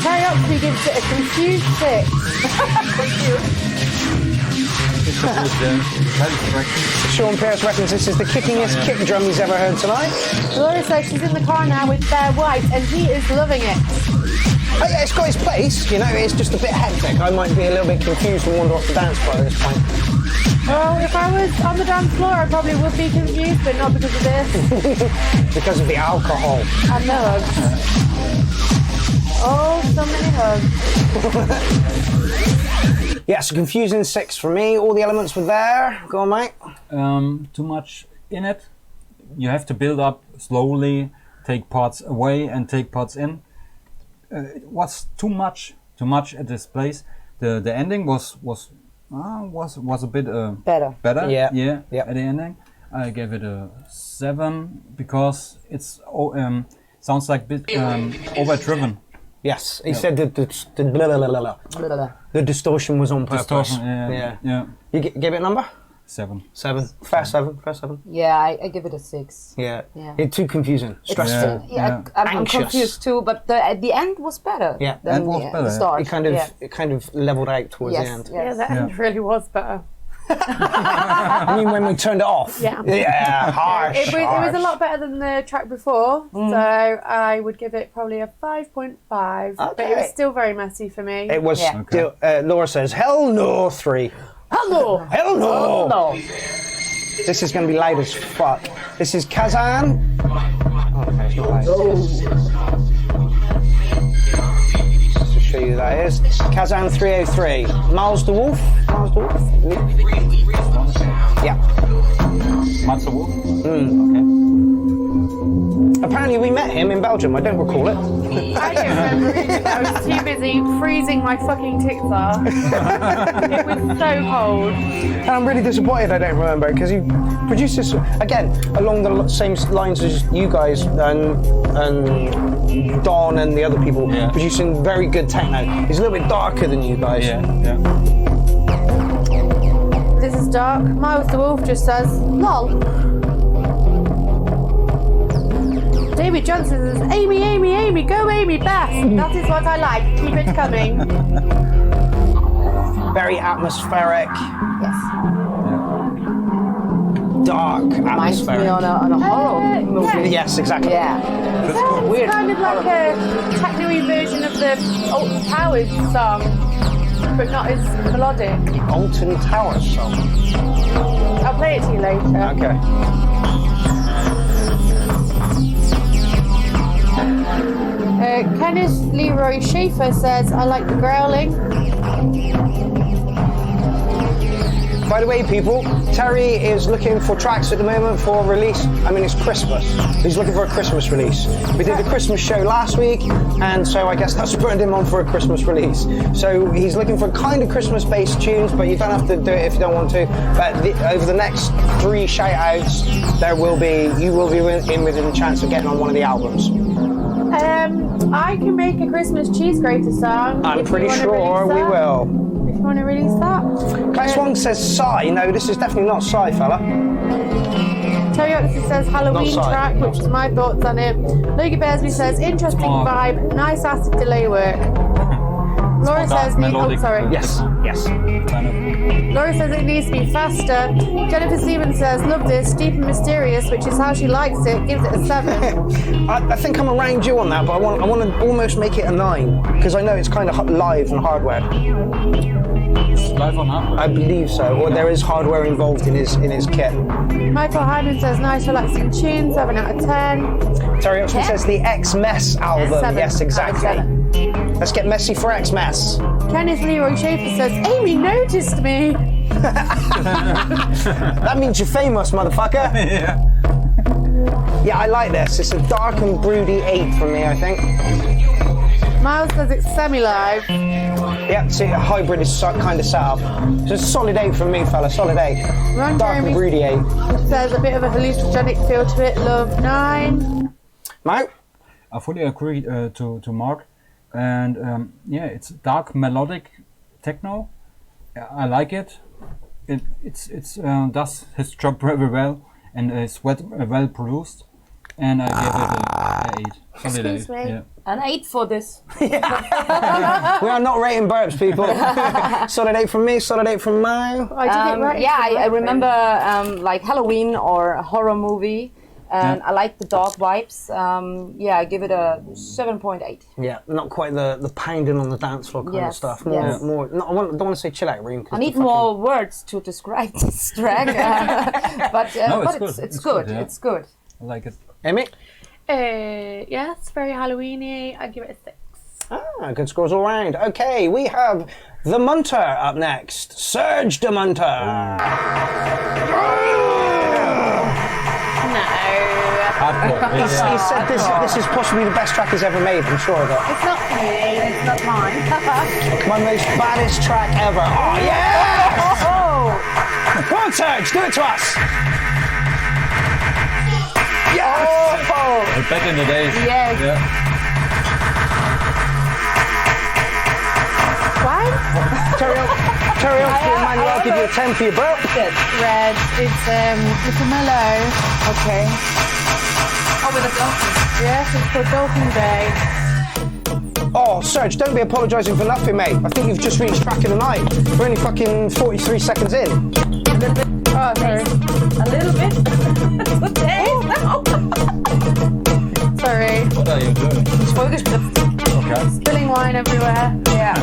Karaoke gives it a confused 6. Sean Pierce reckons this is the kickingest kick drum he's ever heard tonight. Laura says she's in the car now with Bear White, and he is loving it. Oh, yeah, it's got its place, you know, it's just a bit hectic. I might be a little bit confused and wander off the dance floor at this point. Well, if I was on the dance floor, I probably would be confused, but not because of this. Because of the alcohol. And the hugs. Oh, so many hugs. Yeah, it's a confusing 6 for me. All the elements were there. Go on, mate. Too much in it. You have to build up slowly, take parts away and take parts in. It was too much at this place. The ending was a bit Better. Yeah. At the ending, I gave it a 7 because it's sounds like a bit overdriven. Yes, he said that the blah, blah, blah, blah. Blah, blah, blah. The distortion was on purpose. Distortion, yeah. You gave it a number? 7. 7. Fair 7. Fair 7. Yeah, I give it a 6. Yeah. Yeah. It's too confusing. Stressful. Yeah, I'm Anxious. confused too, but at the end was better. Yeah. than End was the better. start. It kind of leveled out towards the end. Yeah, the end really was better. I mean, when we turned it off. Yeah. Yeah, harsh. It was a lot better than the track before, so I would give it probably a 5.5. But it was still very messy for me. It was Yeah. still, Laura says, hell no, 3. Hello! Hell no! Oh, no. This is going to be loud as fuck. This is Kazan. Okay, it's not loud. Just to show you who that is. Kazan 303. Miles the Wolf. Miles the Wolf? Yeah. Monster Wolf? Apparently we met him in Belgium. I don't recall it. I don't remember. I was too busy freezing my fucking tits off. It was so cold. And I'm really disappointed I don't remember because he produced this, again, along the same lines as you guys and Don and the other people, producing very good techno. He's a little bit darker than you guys. Yeah. This is dark. Miles the Wolf just says, lol. David Johnson says, Amy, go Amy, best. That is what I like. Keep it coming. Very atmospheric, Yes. dark, Reminds me atmospheric. on a horror movie. Yes, exactly. Yeah. It's kind of like a techno-y version of the Alton Towers song. but not as melodic. Alton Towers song. I'll play it to you later. Okay. Kenneth Leroy Schaefer says, I like the growling. By the way, people, Terry is looking for tracks at the moment for release. I mean, it's Christmas. He's looking for a Christmas release. We did a Christmas show last week, and so I guess that's spurred him on for a Christmas release. So he's looking for kind of Christmas-based tunes, but you don't have to do it if you don't want to. But over the next 3 shout-outs, you will be in within the chance of getting on one of the albums. I can make a Christmas cheese grater song. I'm pretty sure we will. If you want to release that. Class Wong says Psy. No, this is definitely not Psy, fella. Terry Oxley says Halloween Not track, which is my thoughts on it. Logie Bearsby says interesting vibe, nice acid delay work. Laura says Yes. Laura says it needs to be faster. Jennifer Stevens says love this, deep and mysterious, which is how she likes it. Gives it a 7. I think I'm around you on that, but I want to almost make it a 9 because I know it's kind of live and hardware. Live or not? I believe so, or there is hardware involved in his kit. Michael Hyman says nice relaxing tune, 7 out of 10. Terry Oxford says the X-Mess album. 7 Yes, exactly. out of 7. Let's get messy for X-Mess. Kenneth Leroy Schaefer says Amy noticed me. That means you're famous, motherfucker. Yeah, I like this. It's a dark and broody 8 for me, I think. Miles says it's semi-live. Yeah, see, a hybrid is kind of set up. So it's a solid 8 from me, fella. Solid 8. Ron Dark and Jeremy broody 8. says a bit of a hallucinogenic feel to it. Love 9. Mike? I fully agree to Mark. And yeah, it's dark melodic techno. I like it. It does his job very well, and it's well produced. And I give it an 8. Solid 8. Excuse me. Yeah. An 8 for this. We are not rating burps, people. Solid 8 from me, solid 8 from Mo. I did it right. Yeah, I remember like Halloween or a horror movie. And I like the dark vibes. Yeah, I give it a 7.8. Yeah, not quite the pounding on the dance floor kind of stuff. More. I don't want to say chill out room. I need more words to describe this track. But it's good. Yeah. It's good. I like it. Emmy? Yeah, it's very Halloweeny. I give it a 6. Good scores all round. Okay, we have the Munter up next. Serge the Munter. No. He said this is possibly the best track he's ever made, I'm sure of it. It's not for me. It's not mine. My most baddest track ever. Oh, yeah! Come on, Serge, do it to us. Yes! Oh. Back in the days. Yes. Yeah. What? Terry Manuel, I'll give you a 10 for your burp. Red. It's a mellow. Okay. Oh, with a dolphin. Yes, it's called Dolphin Bay. Oh, Serge, don't be apologising for nothing, mate. I think you've just reached track of the night. We're only fucking 43 seconds in. Oh, sorry. A little bit. Sorry. What are you doing? Okay. Spilling wine everywhere. Yeah.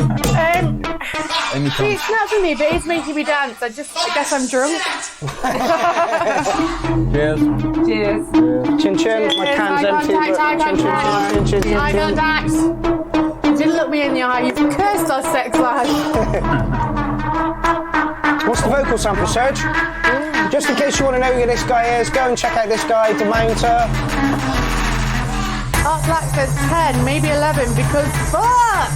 Amy See, it's not for me, but it's making me dance. I guess I'm drunk. Cheers. Cheers. Chin chin, my can's empty. Eye contact. Chin. Eye contact. You didn't look me in the eye. You've cursed our sex life. What's the vocal sample, Serge? Just in case you want to know who this guy is, go and check out this guy, the Mounter. Art Black says 10, maybe 11, because fuck!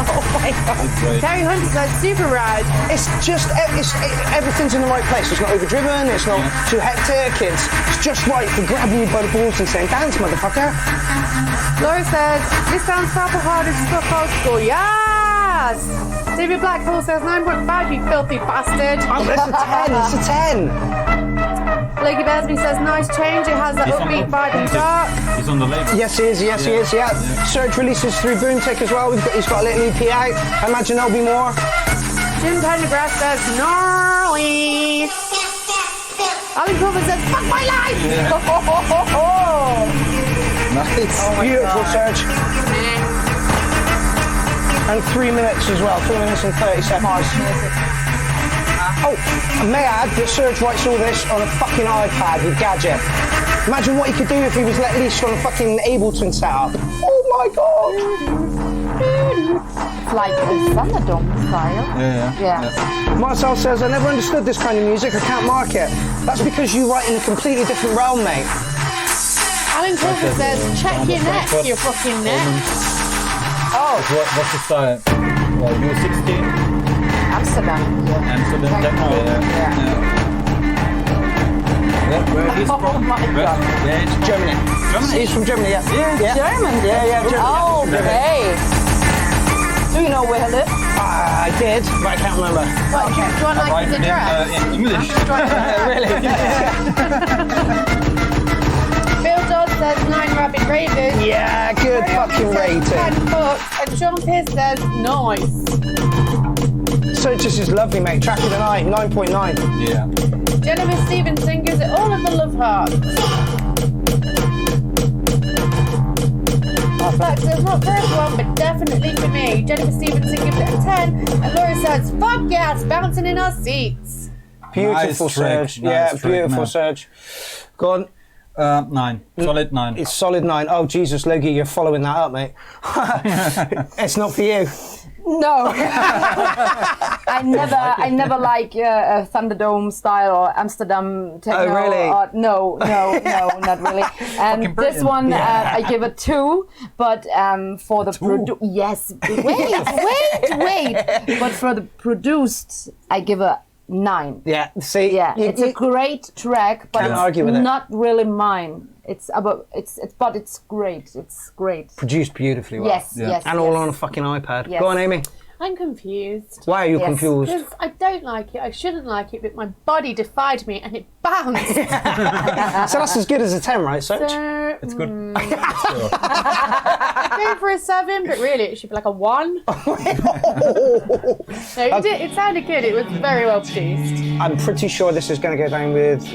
Oh my god. Terry Hunter says super rad. It's just, everything's in the right place. It's not overdriven, it's not too hectic, it's just right for grabbing you by the balls and saying, dance, motherfucker. Laura says, this sounds proper hard as fuck old school. Yes! David Blackpool says 9.5, you filthy bastard. Oh, it's a 10, it's a 10. Leggy Bearsby says nice change, it has that upbeat vibe and dark. He's on the label. Yes, he is, he is. Serge releases through Boomtick as well. He's got a little EP out. I imagine there'll be more. Jim Pendergrass says gnarly. Alan Cooper says fuck my life. Nice. Beautiful, Serge. And 3 minutes as well, 3 minutes and 30 seconds. Oh, I may add that Serge writes all this on a fucking iPad with Gadget. Imagine what he could do if he was at least on a fucking Ableton setup. Oh my god! It's like a Thunderdome style. Yeah. Marcel says, I never understood this kind of music, I can't mark it. That's because you write in a completely different realm, mate. Alan Crawford says, check your neck, you fucking neck. What's the style? Well, you're 16. Amsterdam. Amsterdam techno. Yeah. Where is he from? Oh my god. Yeah, it's Germany. He's from Germany, yeah. German? Yeah, Germany. Oh, okay. Do you know where he lives? I did, but I can't remember. What, do you want like his address? in English. Really? Bill Dodd says 9 Rabbit Ravens. Yeah, good fucking rating. 10 books. And Sean Pierce says, nice. So just is lovely, mate. Track of the night, 9.9. Yeah. Jennifer Stevenson gives it all of the love hearts. Black says, not for everyone, but definitely for me. Jennifer Stevenson gives it a 10. And Laura says, fuck yes, bouncing in our seats. Beautiful Nice track, Serge. nice Yeah, track, beautiful man. Serge. Go on. 9. Solid 9. It's solid 9. Oh, Jesus, Logie, you're following that up, mate. It's not for you. No. I never like Thunderdome style or Amsterdam techno. Oh, really? No, not really. And this one, I give it 2, but for the yes. Wait. But for the produced, I give a 9. Yeah, see? Yeah, it's a great track, but Can't it's argue with it. not really mine. But it's great. It's great. Produced beautifully well. Yes. And all on a fucking iPad. Yes. Go on, Amy. I'm confused. Why are you Yes. confused? Because I don't like it, I shouldn't like it, but my body defied me and it bounced. So that's as good as a 10, right, Serge? So, It's good. go for a 7, but really it should be like a 1. No, it sounded good, it was very well produced. I'm pretty sure this is going to go down with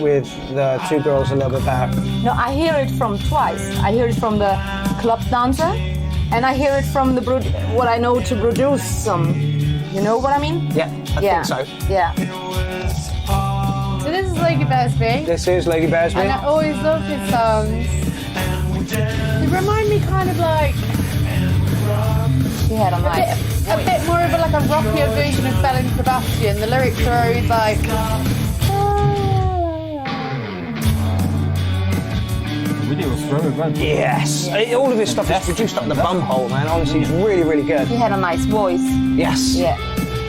the two girls a little bit better. No, I hear it from twice. I hear it from the club dancer, and I hear it from the what I know to produce some. You know what I mean? Yeah, I think so. Yeah. So this is Logie Bearsby, This is Logie Bearsby. and I always love his songs. They remind me kind of like He had a nice. a bit more of a rockier version of Bell and Sebastian. The lyrics are always like. The video was very well. Yes. All of his stuff is produced up the bum hole, man. Honestly, he's really, really good. He had a nice voice. Yes. Yeah.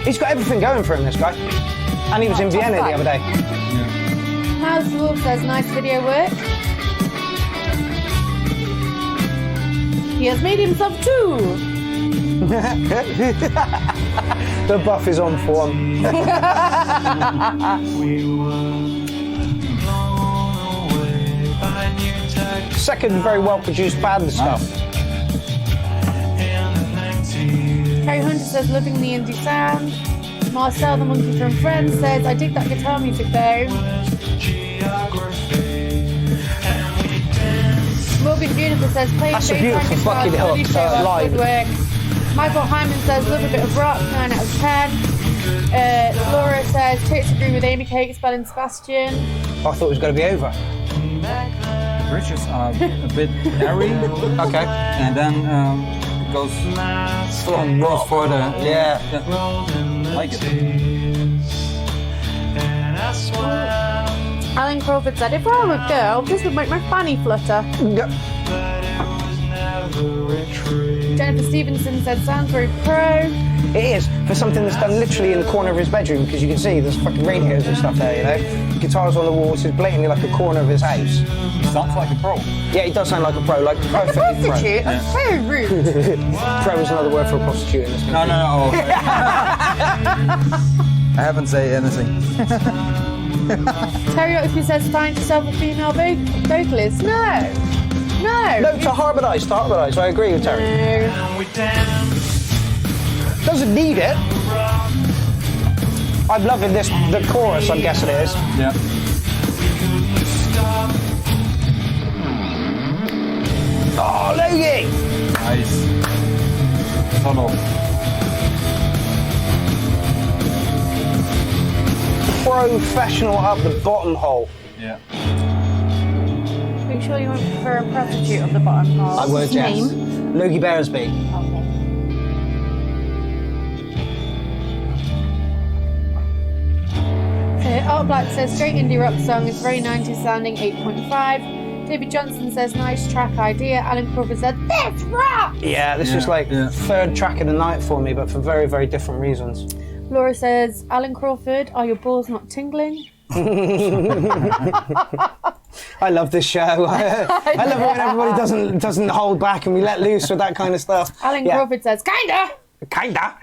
He's got everything going for him, this guy. And he was in Vienna the other day. House Wolf says nice video work. He has made himself 2. The buff is on form. Second very well produced band stuff. Harry Hunter says loving the indie sound. Marcel the monkey from Friends says I dig that guitar music though. Morgan Juniper says play That's a Jane beautiful Frankenstein, fucking really hook, show us live. good work. Michael Hyman says love a bit of rock, 9 out of 10. Laura says totally agree with Amy Cake, spelling Sebastian. I thought it was going to be over. Bridges are a bit airy. Okay. And then goes for the Yeah. like it. Alan Crawford said if I were a girl, this would make my fanny flutter. Jennifer Stevenson said sounds very pro. It is, for something that's done literally in the corner of his bedroom, because you can see there's fucking radios and stuff there, you know? Guitars on the walls, it's blatantly like a corner of his house. Sounds like a pro. Yeah, he does sound like a pro, like perfectly pro. Prostitute? That's so rude. Pro is another word for a prostitute in this country. No. I haven't said anything. Terry Oxby says find yourself a female vocalist. No. No, to harmonise, I agree with Terry. No. Doesn't need it. I'm loving this, the chorus, I'm guessing it is. Yeah. Oh, Logie! Nice. Solo. professional up the bottom hole. Yeah. Are you sure you won't prefer a prostitute of the bottom hole? I would, yes. name? Logie Bearsby. Okay. Art Black says straight indie rock song is very 90s sounding, 8.5. David Johnson says nice track idea. Alan Crawford said this rock. Yeah, this is like third track of the night for me, but for very, very different reasons. Laura says, Alan Crawford, are your balls not tingling? I love this show. I love it when everybody doesn't hold back and we let loose with that kind of stuff. Alan Crawford says, kinda. Kinda.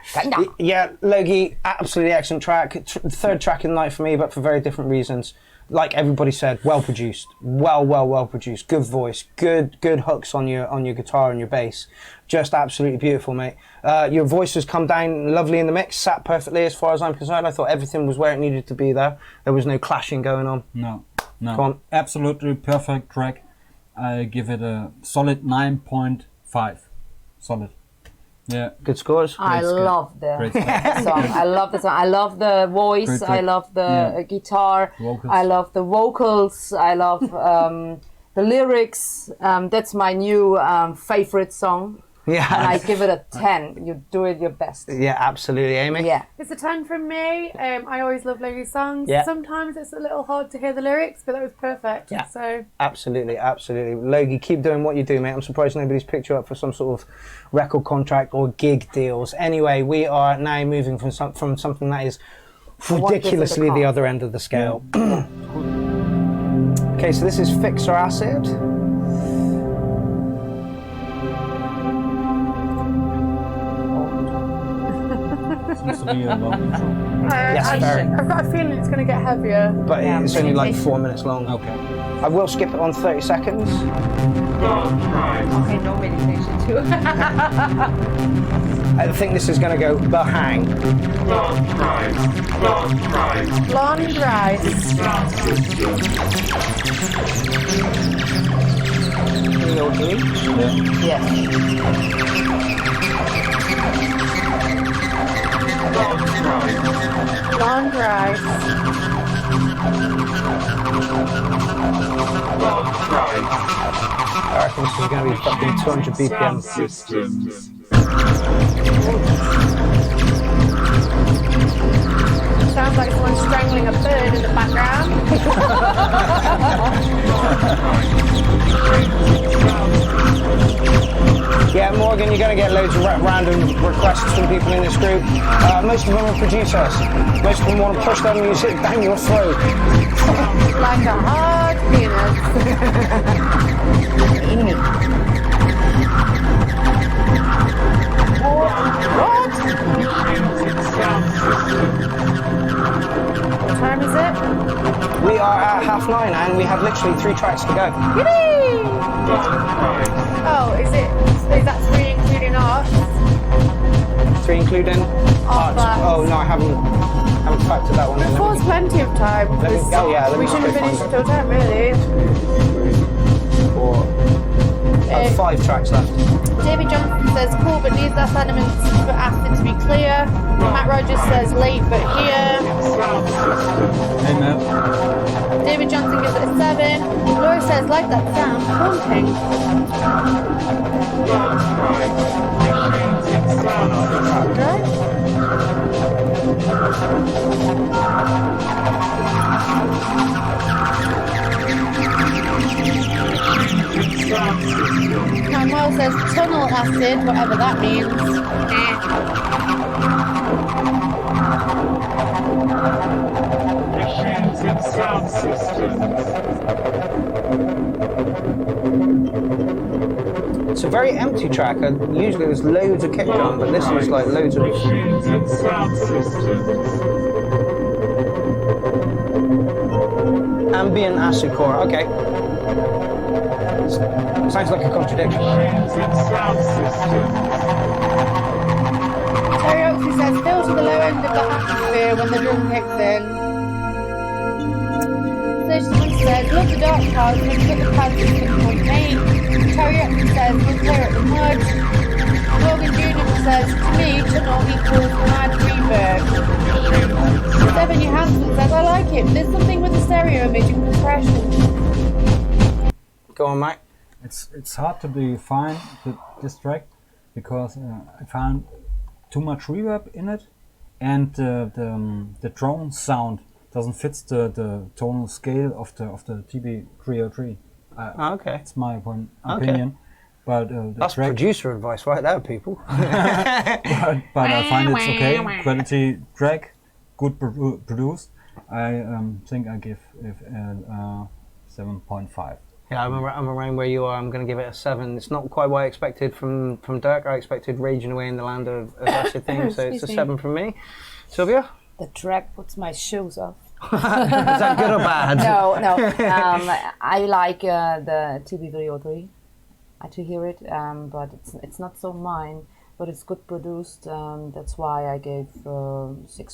Yeah, Logie, absolutely excellent track. Third track of the night for me, but for very different reasons. Like everybody said, well produced, well produced. Good voice, good hooks on your guitar and your bass. Just absolutely beautiful, mate. Your voice has come down lovely in the mix, sat perfectly as far as I'm concerned. I thought everything was where it needed to be there. There was no clashing going on. No. Go on. Absolutely perfect track. I give it a solid 9.5. Solid. Yeah. Good scores. I love the song. I love the song. I love the voice. I love the guitar. Vocals. I love the vocals. I love the lyrics. That's my new favorite song. Yeah. And I give it a 10. You do it your best. Yeah, absolutely, Amy. Yeah. It's a 10 from me. I always love Logie's songs. Yeah. Sometimes it's a little hard to hear the lyrics, but that was perfect. Yeah. So Absolutely. Logie, keep doing what you do, mate. I'm surprised nobody's picked you up for some sort of record contract or gig deals. Anyway, we are now moving from something that is ridiculously the other end of the scale. Okay, so this is Fix or Acid. Seems to be a long intro. Yes, fair. I've got a feeling it's going to get heavier. But it's only like 4 minutes long. Okay. I will skip it on 30 seconds. Okay, no meditation too. I think this is going to go the hang. Blonde Rice. You know what you mean? Yes. Blonde Rice. I reckon this is going to be fucking 200 BPM. Sounds like someone strangling a bird in the background. Yeah, Morgan, you're going to get loads of random requests from people in this group. Most of them are producers. Most of them want to push their music down your throat. Like a hard penis. What time is it? We are at 9:30 and we have literally 3 tracks to go. Yippee! Oh, is that 3 including art? 3 including art. Blacks. Oh no, I haven't factored that one in. Four's plenty of time. Let me- oh, yeah, let me we shouldn't just finish find till 10 really. 5 tracks left. David Johnson says cool but needs less elements for acid to be clear. Matt Rogers says late but here. Hey, Matt. David Johnson gives it a 7. Laura says like that sound, haunting. Manuel says tunnel acid, whatever that means. It's a very empty track. Usually there's loads of kick drum, but this was like loads of... Ambient acid core, okay. Sounds like a contradiction. Terry Oakley says fill to the low end of the atmosphere when the drum kicks in. Someone says love the dark clouds and put the pads in more pain. Terry Oakley says we'll clear at the mud. Morgan Juniper says, to me, tunnel equals mad reverb. Stephen Johansson says, I like it, but there's something with the stereo image and compression. Go on, mate. It's hard to define this track because I found too much reverb in it, and the drone sound doesn't fit the tonal scale of the TB303. Okay. It's my opinion. But That's track, producer advice right there, people. but I find it's okay. Quality track, good produced. I think I give it 7.5. Yeah, I'm around where you are. I'm going to give it a 7. It's not quite what I expected from Dirk. I expected Raging Away in the Land of Acid Things, so it's a 7 from me. Sylvia? The track puts my shoes off. Is that good or bad? No. I like the TB303. To hear it, but it's not so mine, but it's good produced. That's why I gave 6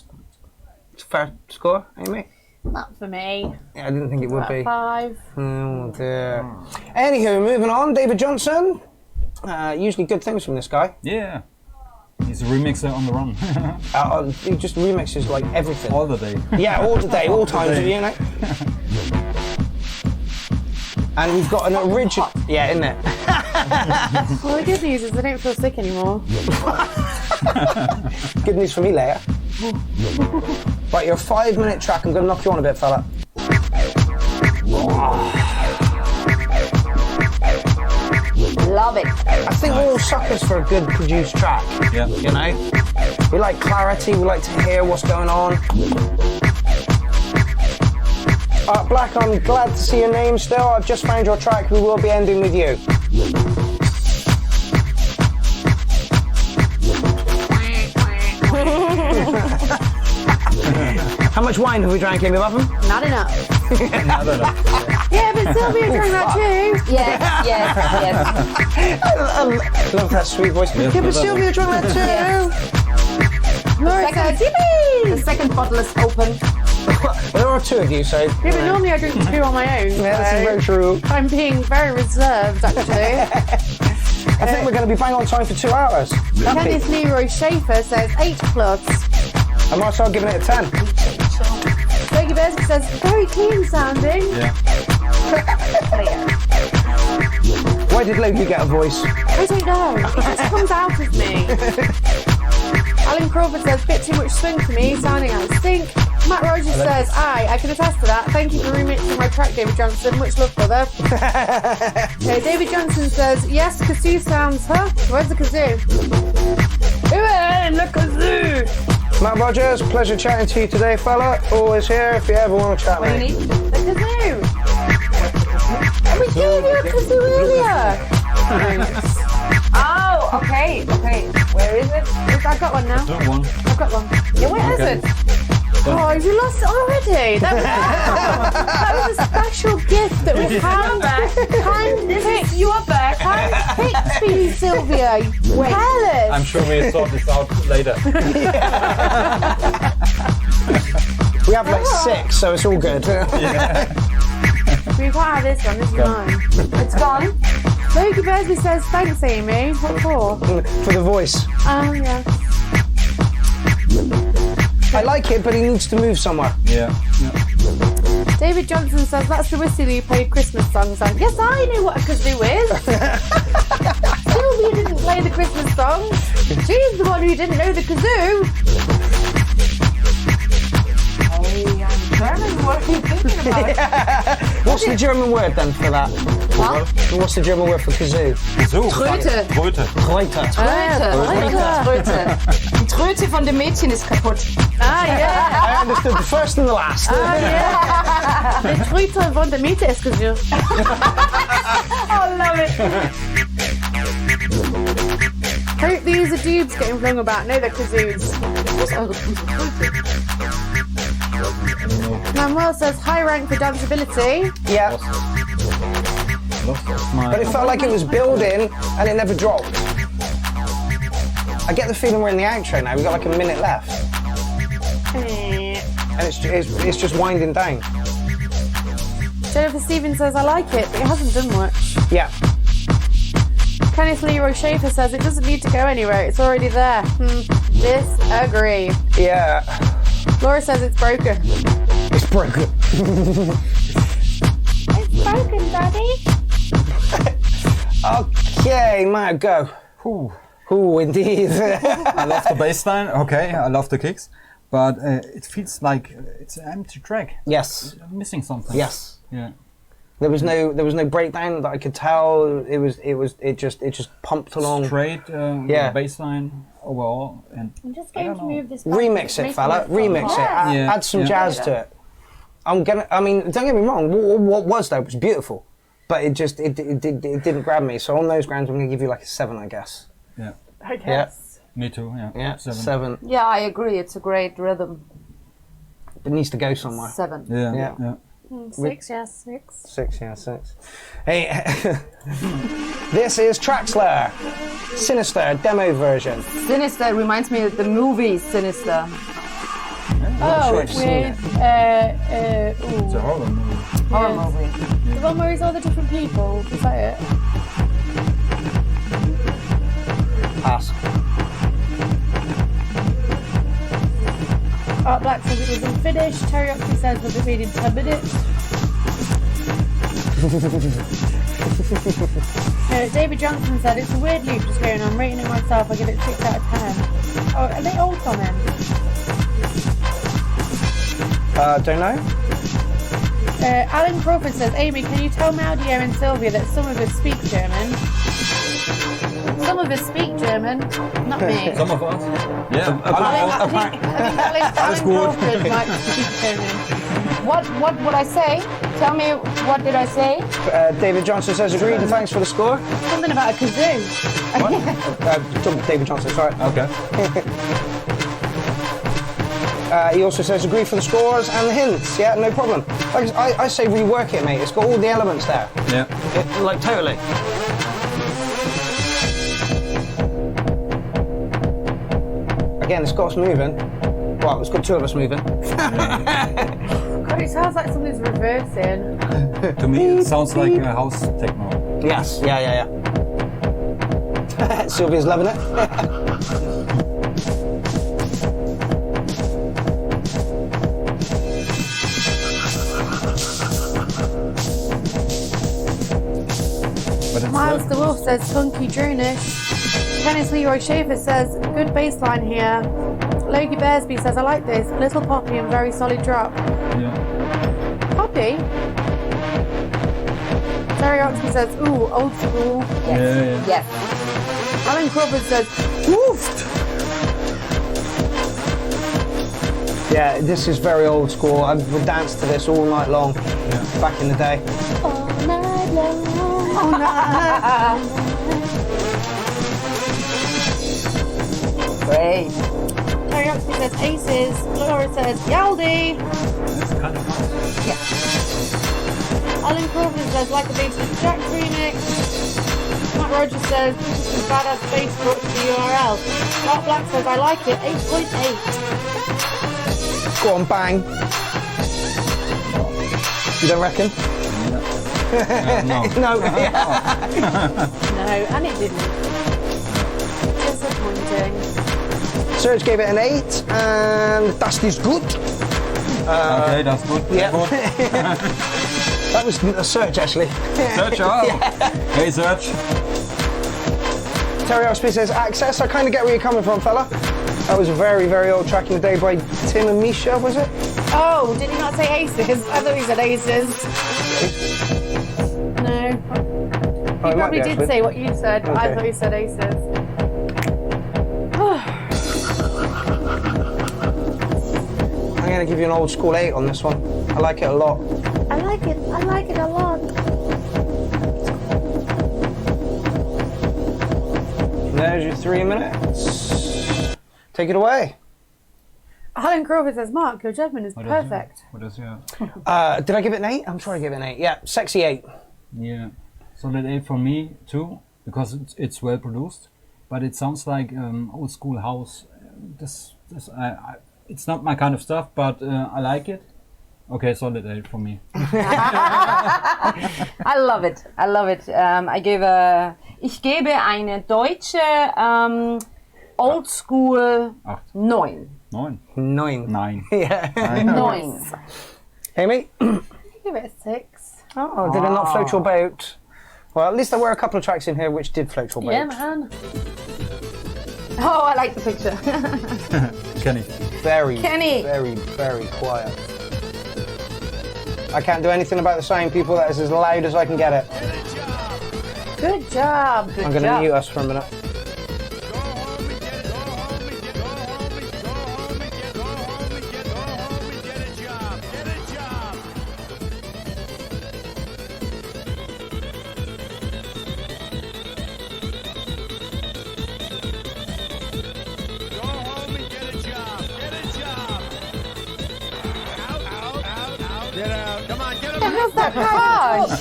points. It's a fair score, Amy? Not for me. Yeah, I didn't think it would be. 5. Oh dear. Anywho, moving on. David Johnson. Usually good things from this guy. Yeah. He's a remixer on the run. He just remixes like everything. All the day. Yeah, all the day, all times of the year, mate. And we've got an original. Yeah, isn't it? Well, the good news is I don't feel sick anymore. Good news for me, Leia. Right, your 5-minute track. I'm going to knock you on a bit, fella. Love it. I think we're all suckers for a good produced track. Yeah. You know? We like clarity, we like to hear what's going on. Black, I'm glad to see your name still. I've just found your track. We will be ending with you. How much wine have we drank, Amy Muffin? Not enough. Not enough. Yeah, but Sylvia drank that too. Yes. I love that sweet voice. Yes, Yeah, but Sylvia drank that too. Laura says, yippee! The second bottle is open. Well, there are 2 of you, so. Yeah, but normally I drink 2 on my own. Yeah, this is very true. I'm being very reserved, actually. I think we're going to be bang on time for 2 hours. Happy. Kenneth Leroy Schaefer says 8+. And Marcel giving it a 10. Logie Bersky says very clean sounding. Yeah. Why did Logie get a voice? I don't know. It just comes out of me. Alan Crawford says bit too much swing for me, sounding out of sync. Matt Rogers says, I can attest to that. Thank you for remixing my track, David Johnson. Much love, brother. Okay, David Johnson says, yes, kazoo sounds, huh? Where's the kazoo? The kazoo! Matt Rogers, pleasure chatting to you today, fella. Always here if you ever want to chat, What do you mate. need? The kazoo! We gave you a kazoo earlier! Oh, okay. Where is it? I've got one now. Don't one. I've got one. Yeah, where is it? Oh, you lost it already? That was a special gift that we handpicked. You are back. Handpicked for you, Sylvia. Careless. I'm sure we'll sort this out later. We have like 6, so it's all good. We can't have this one. This is mine. It's gone. Logie Bersby says, thanks, Amy. What for? For the voice. Oh, yeah. I like it, but he needs to move somewhere. Yeah. David Johnson says, that's the whistle you played Christmas songs on. Yes, I know what a kazoo is. Sylvia didn't play the Christmas songs. She's the one who didn't know the kazoo. German, what are you thinking about? What's the German word then for that? What? What's the German word for kazoo? So. Tröte. Tröte. Tröte. Tröte. Die Tröte von dem Mädchen ist kaputt. Ah, yeah. I understood the first and the last. Ah, yeah. The Tröte von der Miete ist kazoo. Oh, love it. Hope these are dubes getting flung about. No, they're kazoos. Manuel says high rank for danceability. Yeah. But it felt like it was building and it never dropped. I get the feeling we're in the outro now. We've got like a minute left. And it's just winding down. Jennifer Stevens says I like it, but it hasn't done much. Yeah. Kenneth Leroy Schaefer says it doesn't need to go anywhere. It's already there. Disagree. Yeah. Laura says it's broken. It's broken. It's broken, Daddy. Okay, Matt, go. Ooh, indeed. I love the bass line. Okay, I love the kicks, but it feels like it's an empty track. Yes. I'm missing something. Yes. Yeah. There was no breakdown that I could tell. It just pumped along. Straight Yeah. bass line overall, and I'm just going to move this. Remix it, fella. Remix it. Yeah. Add some jazz to it. I mean, don't get me wrong. What was though was beautiful, but it didn't grab me. So on those grounds, I'm going to give you like a 7, I guess. yeah, I guess. me too. Yeah, Yeah, 7. 7. Yeah, I agree. It's a great rhythm. It needs to go somewhere. 7. Yeah, Yeah. yeah. 6, yes, 6. 6, yeah, 6. Hey, this is Traxler, Sinister demo version. Sinister reminds me of the movie Sinister. Oh, sure I've seen with It's a horror movie. Horror Yes. movie. the one where he's all the different people. Is that it? Pass. Art Black says it was unfinished. Terry Oxley says was it made in 10 minutes. David Johnson said it's a weird loop just going on. Rating it myself, I give it 6 out of 10. Oh, are they old comments? Don't know. Alan Crawford says, Amy, can you tell Maudier and Sylvia that some of us speak German? Some of us speak German, not me. Some of us. Yeah. I think Alan Crawford might speak German. What would I say? Tell me, what did I say? David Johnson says agreed and thanks for the score. Something about a kazoo. David Johnson, sorry. Okay. He also says agree for the scores and the hints. Yeah, no problem. Like, I say rework it, mate. It's got all the elements there. Yeah. Like, totally. Again, it's got us moving. Well, it's got 2 of us moving. God, it sounds like something's reversing. To me, it sounds like a house techno. Yes, yeah. Sylvia's loving it. But it's Miles the Wolf says funky dronish. Dennis Leroy Schaefer says good bass line here. Logie Bearsby says I like this. Little poppy and very solid drop. yeah. Poppy? Terry Oxley says ooh, old school. Yeah. Yes. Alan Crawford says woofed. Yeah, this is very old school. I would dance to this all night long back in the day. All night long. All night. Great. Terry Oxley says aces. Laura says Yaldi. That's kind of fun. Alan Crawford says like a Basement Jack remix. Matt Rogers says this is some badass bass brought to the URL. Art Black says I like it. 8.8. Go on, bang. You don't reckon? No. No. No, and it didn't. Disappointing. Serge gave it an 8, and that is good. Okay, that's good. Yeah. Good. That was a Serge, actually. Search, oh. Hey, Search. Terry Oxby says Access. I kind of get where you're coming from, fella. That was a very, very old track in the day by Tim and Misha, was it? Oh, did he not say aces? I thought he said aces. No. Oh, He it might probably be, did actually. say what you said, but I Okay. thought he said aces. I'm going to give you an old school 8 on this one. I like it a lot. I like it a lot. There's your 3 minutes. Take it away. Alan Crawford says, Mark, your judgment is perfect. What is yeah? Did I give it an 8? I'm sure I gave it an 8. Yeah, sexy 8. Yeah. Solid 8 for me too, because it's well produced, but it sounds like old school house. It's not my kind of stuff, but I like it. Okay, solid 8 for me. I love it. I gave a Ich gebe eine deutsche Oldschool 9. 9. 9. 9. Yeah. 9. Amy? Give it a 6. Oh, did it not float your boat? Well, at least there were a couple of tracks in here which did float your boat. Yeah, man. Oh, I like the picture. Kenny. Kenny. Very, very quiet. I can't do anything about the sound, people. That is as loud as I can get it. Good job. Good I'm going to mute us for a minute.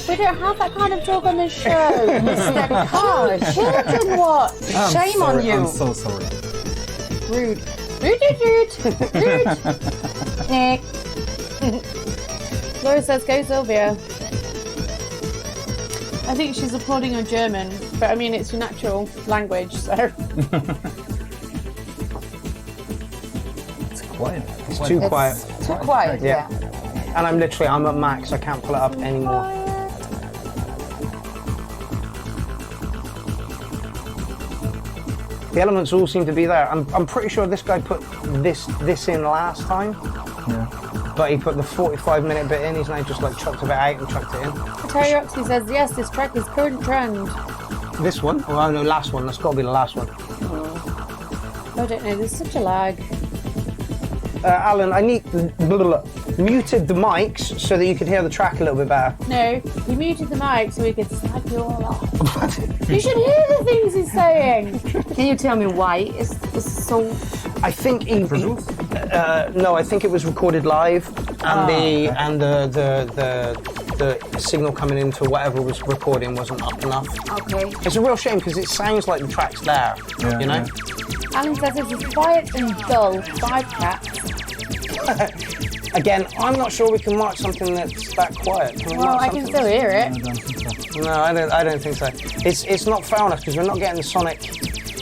We don't have that kind of dog on the show, Mr. Kosh. Children watch. Shame on you. I'm so sorry. Rude. Rude. Nick. Laura says, go Sylvia. I think she's applauding your German, but I mean, it's your natural language, so. It's quiet. It's too quiet. Too quiet, yeah. And I'm at max. I can't pull it up anymore. The elements all seem to be there. I'm pretty sure this guy put this in last time. Yeah. But he put the 45-minute bit in. He's now just like chucked a bit out and chucked it in. Terry Roxy says, yes, this track is current trend. This one? Oh no, last one. That's got to be the last one. I don't know, there's such a lag. Alan, I need muted the mics so that you could hear the track a little bit better. No, he muted the mic so we could slag you all off. You should hear the things he's saying. Can you tell me why is so? I think no, I think it was recorded live, and the signal coming into whatever was recording wasn't up enough. Okay. It's a real shame because it sounds like the track's there, you know? Alan says this is quiet and dull. 5 cats. Again, I'm not sure we can mark something that's that quiet. Can we Well, mark I can something? still hear I it. don't think so. No, I don't think so. It's not fair enough because we're not getting the sonic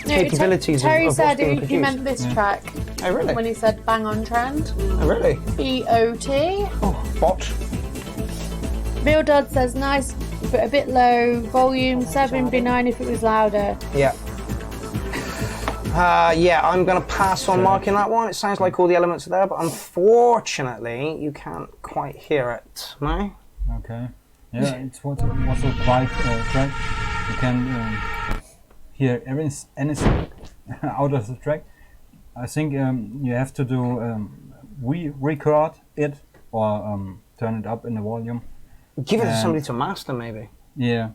capabilities Terry of said what's being he produced. meant this track Oh, really? when he said bang on trend. Oh, really? B-O-T. Bot. Bill Dodd says nice, but a bit low. Volume 7 would be 9 if it was louder. Yeah. Yeah, I'm going to pass on marking that one. It sounds like all the elements are there, but unfortunately, you can't quite hear it. No? Okay. Yeah, it was a quiet track. You can hear anything out of the track. I think you have to do record it or turn it up in the volume. Give it to somebody to master, maybe. Yeah.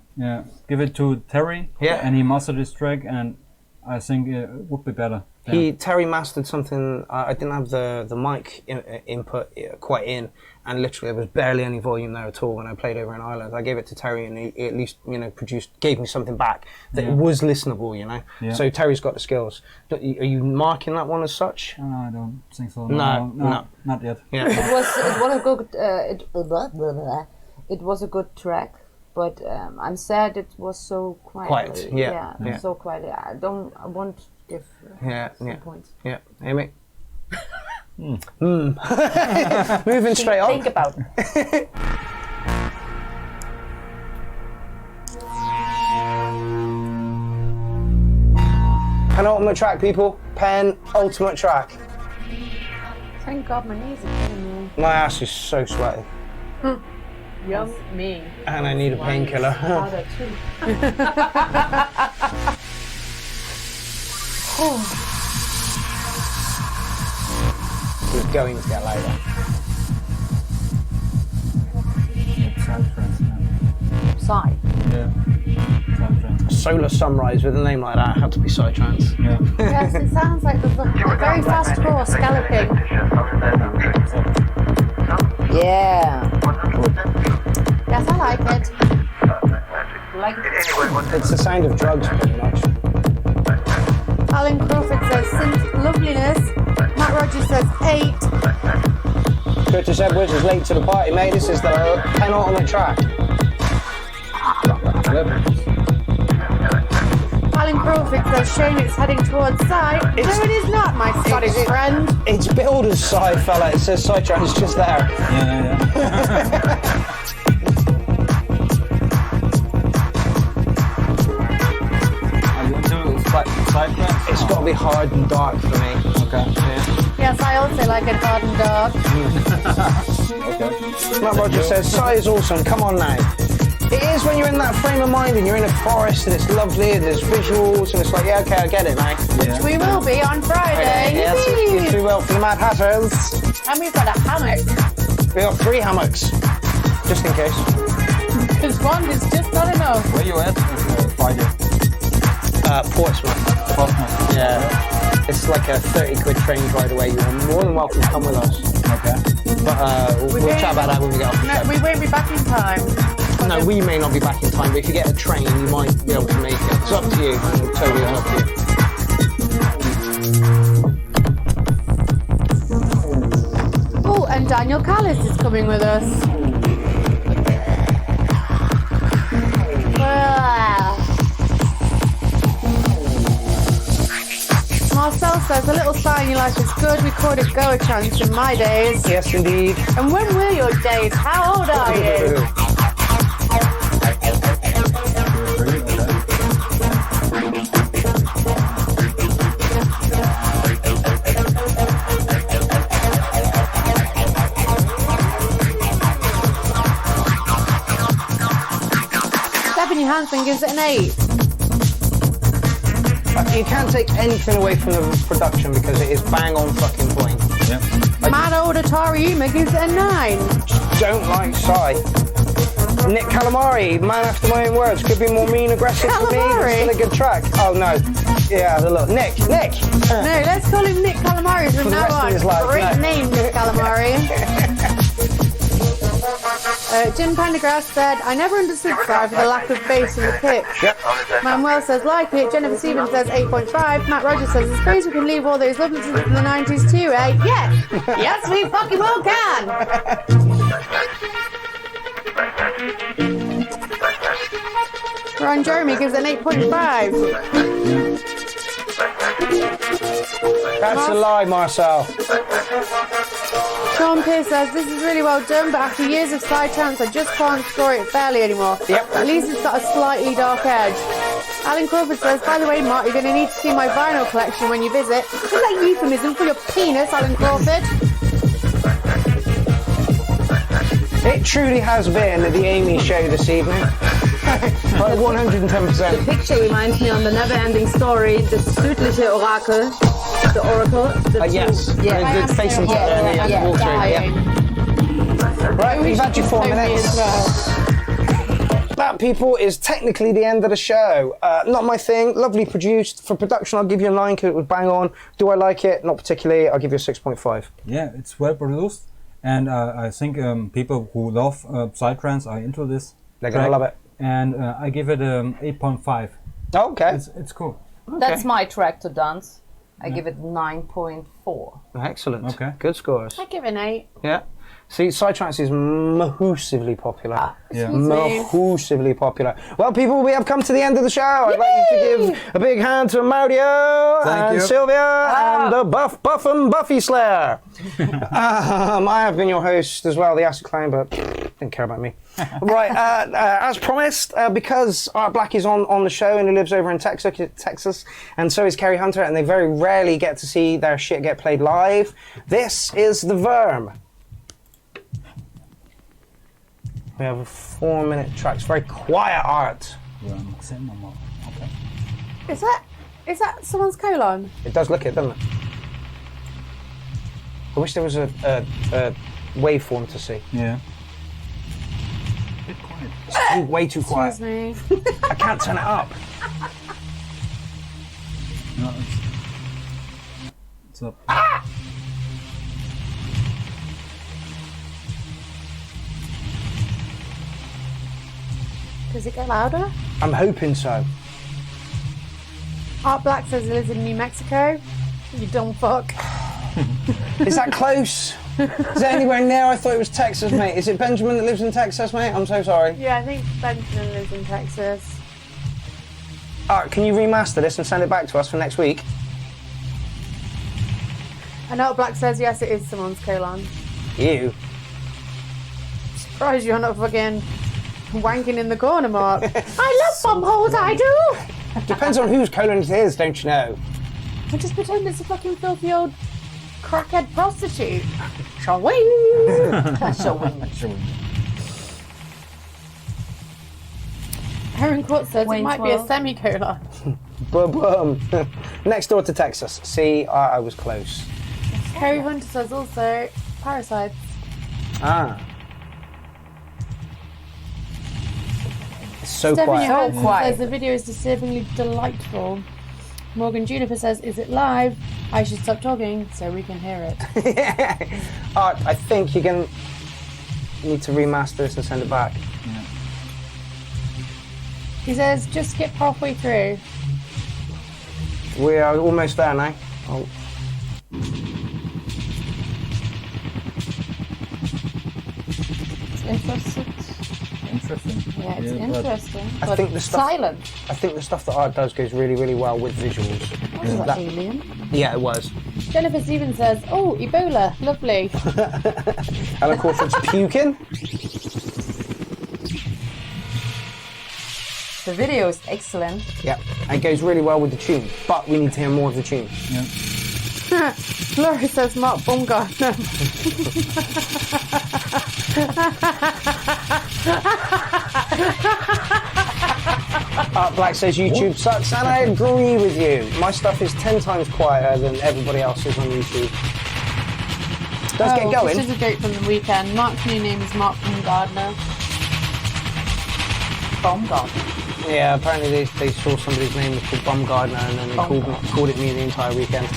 Give it to Terry. Yeah. And he mastered this track, and I think it would be better. Yeah. Terry mastered something. I didn't have the mic input quite in, and literally there was barely any volume there at all when I played over in Ireland. I gave it to Terry, and he at least gave me something back that was listenable. Yeah. So Terry's got the skills. Are you marking that one as such? I don't think so. No. Not yet. Yeah. It was a good track, but I'm sad it was so quiet. Quiet, yeah. So quiet. I won't give some points. Yeah. Amy. Moving straight on. Think about it. Penultimate track, people. Penultimate track. Thank God my knees are killing me. My ass is so sweaty. Yum me. And I need a painkiller. Harder too. It's going to get louder. Side. Yeah. Psytrance. Solar Sunrise with a name like that had to be Psytrance. Yeah. Yes, it sounds like there's a very fast horse galloping. Yeah. Yes, I like it. Like It's the sound of drugs, pretty much. Alan Crawford says synth loveliness. Matt Rogers says 8. Curtis Edwards is late to the party, mate. This is the penultimate track. Crawford says Shane is heading towards side. No, it is not, my Scottish friend. It's builder's side, fella. It says Sidetrans just there. Yeah. Are you into Sidetrans? It's got to be hard and dark for me. Okay. Yes, I also like it hard and dark. Matt Rogers says, Sai is awesome. Come on now. It is when you're in that frame of mind and you're in a forest and it's lovely and there's visuals and it's like, yeah, okay, I get it now. Yeah. We will be on Friday. Yes, we will for the Mad Hatters. And we've got a hammock. We got 3 hammocks, just in case. Because one is just not enough. Where you at Friday? Portsmouth. Portsmouth. Yeah. It's like a 30 quid train ride away. You're more than welcome to come with us. Okay. But we'll chat about that when we get off the No, show. we won't be back in time. No, we may not be back in time, but if you get a train, you might be able to make it. It's up to you, and totally up to you. Oh, and Daniel Callis is coming with us. Marcel says, a little sign your life is good. We called it Goa chance in my days. Yes, indeed. And when were your days? How old are you? Stephanie Hansen gives it an 8. You can't take anything away from the production because it is bang on fucking point. Yeah. Mad old Atari Uma gives it a 9. Don't like Sai. Nick Calamari, man after my own words, could be more mean aggressive for me. Calamari? It's still a good track. Oh no. Yeah, look. Nick. No, let's call him Nick Calamari from For the now rest of on. his life, Great no. name, Nick Calamari. Jim Pendergrass said, I never understood Sky for the lack of bass in the pitch. Yep. Manuel says, like it. Jennifer Stevens says 8.5. Matt Rogers says, I suppose we can leave all those lovely things in the 90s too, eh? Yeah. Yes, we fucking well can. Ron Jeremy gives it an 8.5. That's a lie, Marcel. Sean Pierce says, this is really well done, but after years of side chance, I just can't score it fairly anymore. Yep. At least it's got a slightly dark edge. Alan Crawford says, by the way, Mark, you're going to need to see my vinyl collection when you visit. Is that euphemism for your penis, Alan Crawford? It truly has been the Amy show this evening. By 110%. Picture reminds me on the never-ending story, the südliche Orakel, the oracle. The Yes. Yeah. The facing to the water. Yeah. Right, we've had you 4 minutes. That, people, is technically the end of the show. Not my thing. Lovely produced. For production, I'll give you a 9 because it was bang on. Do I like it? Not particularly. I'll give you a 6.5. Yeah, it's well produced, and I think people who love psytrance are into this. They're going to track. love it. And I give it 8.5. Okay. It's cool. That's my track to dance. I give it 9.4. Excellent. Okay. Good scores. I give it an 8. Yeah. See, Psytrance is mahoosively popular. Yeah. Mahoosively popular. Well, people, we have come to the end of the show. I'd like you to give a big hand to Mario and you. Sylvia and the Buff and Buffy Slayer. I have been your host as well, the Acid Clown, but didn't care about me. Right, as promised, because Art Black is on the show and he lives over in Texas, and so is Kerry Hunter, and they very rarely get to see their shit get played live. This is The Verm. We have a 4-minute track. It's very quiet, Art. Okay. Is that someone's colon? It does look it, doesn't it? I wish there was a waveform to see. Yeah. It's way too quiet. Excuse me. I can't turn it up. No, it's up. Does it get louder? I'm hoping so. Art Black says he lives in New Mexico. You dumb fuck. Is that close? Is that anywhere near? I thought it was Texas, mate. Is it Benjamin that lives in Texas, mate? I'm so sorry. Yeah, I think Benjamin lives in Texas. Art, can you remaster this and send it back to us for next week? I know Black says yes, it is someone's colon. Ew. Surprised you're not fucking wanking in the corner, Mark. I love bum holes, I do! Depends on whose colon it is, don't you know? I just pretend it's a fucking filthy old crackhead prostitute. Shall we? Shall we? Aaron Court says it might be a 12. semicolon. Boom. Next door to Texas. See, I was close. Harry Hunter says also parasites. Ah. It's so Stephanie quiet. Hansen quiet. says the video is disturbingly delightful. Morgan Juniper says, is it live? I should stop talking so we can hear it. Art, I think you're going to need to remaster this and send it back. He says, just skip halfway through. We are almost there now. Oh. It's interesting. Interesting. Yeah, it's but interesting. I But think the stuff. Silent. I think the stuff that Art does goes really, really well with visuals. was that alien? Yeah, it was. Jennifer Stevens says, oh, Ebola, lovely. And of course, it's puking. The video is excellent. Yeah, and it goes really well with the tune. But we need to hear more of the tune. Laura says, Mark Baumgartner. Art Black says YouTube sucks, and I agree with you. My stuff is 10 times quieter than everybody else's on YouTube. Does get going. This is a joke from the weekend. Mark's new name is Mark Baumgartner. Baumgartner. Yeah, apparently they saw somebody's name was called Baumgartner, and then they called it me the entire weekend.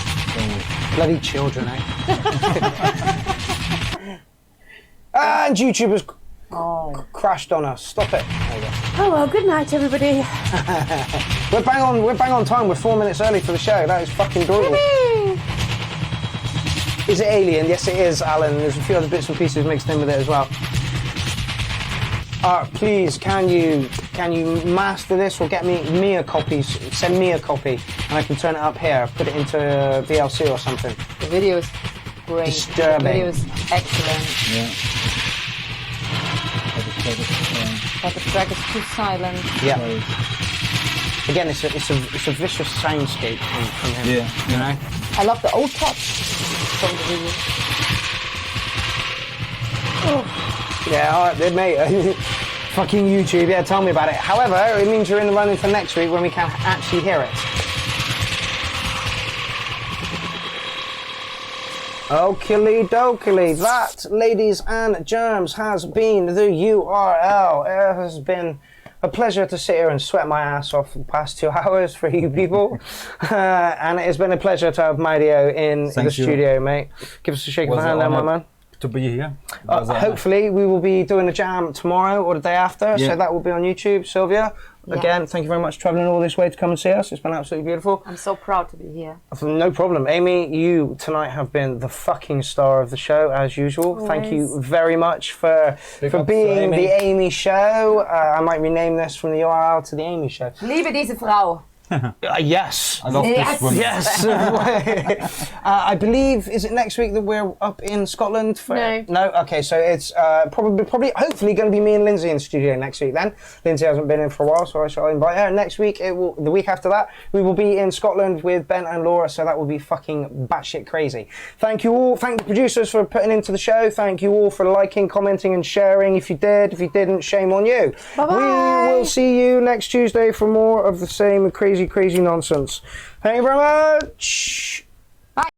Bloody children, eh? And YouTube has crashed on us. Stop it. There we go. Oh well, good night, everybody. We're bang on time. We're 4 minutes early for the show. That is fucking brutal. Is it Alien? Yes, it is, Alan. There's a few other bits and pieces mixed in with it as well. Art, please, can you master this or get me a copy? Send me a copy, and I can turn it up here. Put it into VLC or something. The video is great. Disturbing. The video is excellent. Yeah. But the track is too silent. Yeah. Again, it's a vicious soundscape from him. Yeah. You know. I love the old touch from the video. Yeah, all right, mate. Fucking YouTube, yeah, tell me about it. However, it means you're in the running for next week when we can actually hear it. Okily dokily, that, ladies and germs, has been the URL. It has been a pleasure to sit here and sweat my ass off the past 2 hours for you people. And it has been a pleasure to have Mario in the studio, mate. Give us a shake of the hand there, my man. To be here. Hopefully we will be doing a jam tomorrow or the day after, so that will be on YouTube. Sylvia, again, thank you very much for travelling all this way to come and see us. It's been absolutely beautiful. I'm so proud to be here. No problem. Amy, you tonight have been the fucking star of the show, as usual. Always. Thank you very much for being the Amy Show. I might rename this from the URL to the Amy Show. Liebe diese Frau. Yes. I love this woman. Yes. I believe, is it next week that we're up in Scotland? No. Okay, so it's probably, hopefully going to be me and Lindsay in the studio next week then. Lindsay hasn't been in for a while, so I shall invite her. Next week, the week after that, we will be in Scotland with Ben and Laura, so that will be fucking batshit crazy. Thank you all. Thank the producers for putting into the show. Thank you all for liking, commenting and sharing. If you did, if you didn't, shame on you. Bye-bye. We will see you next Tuesday for more of the same crazy nonsense. Thank you very much.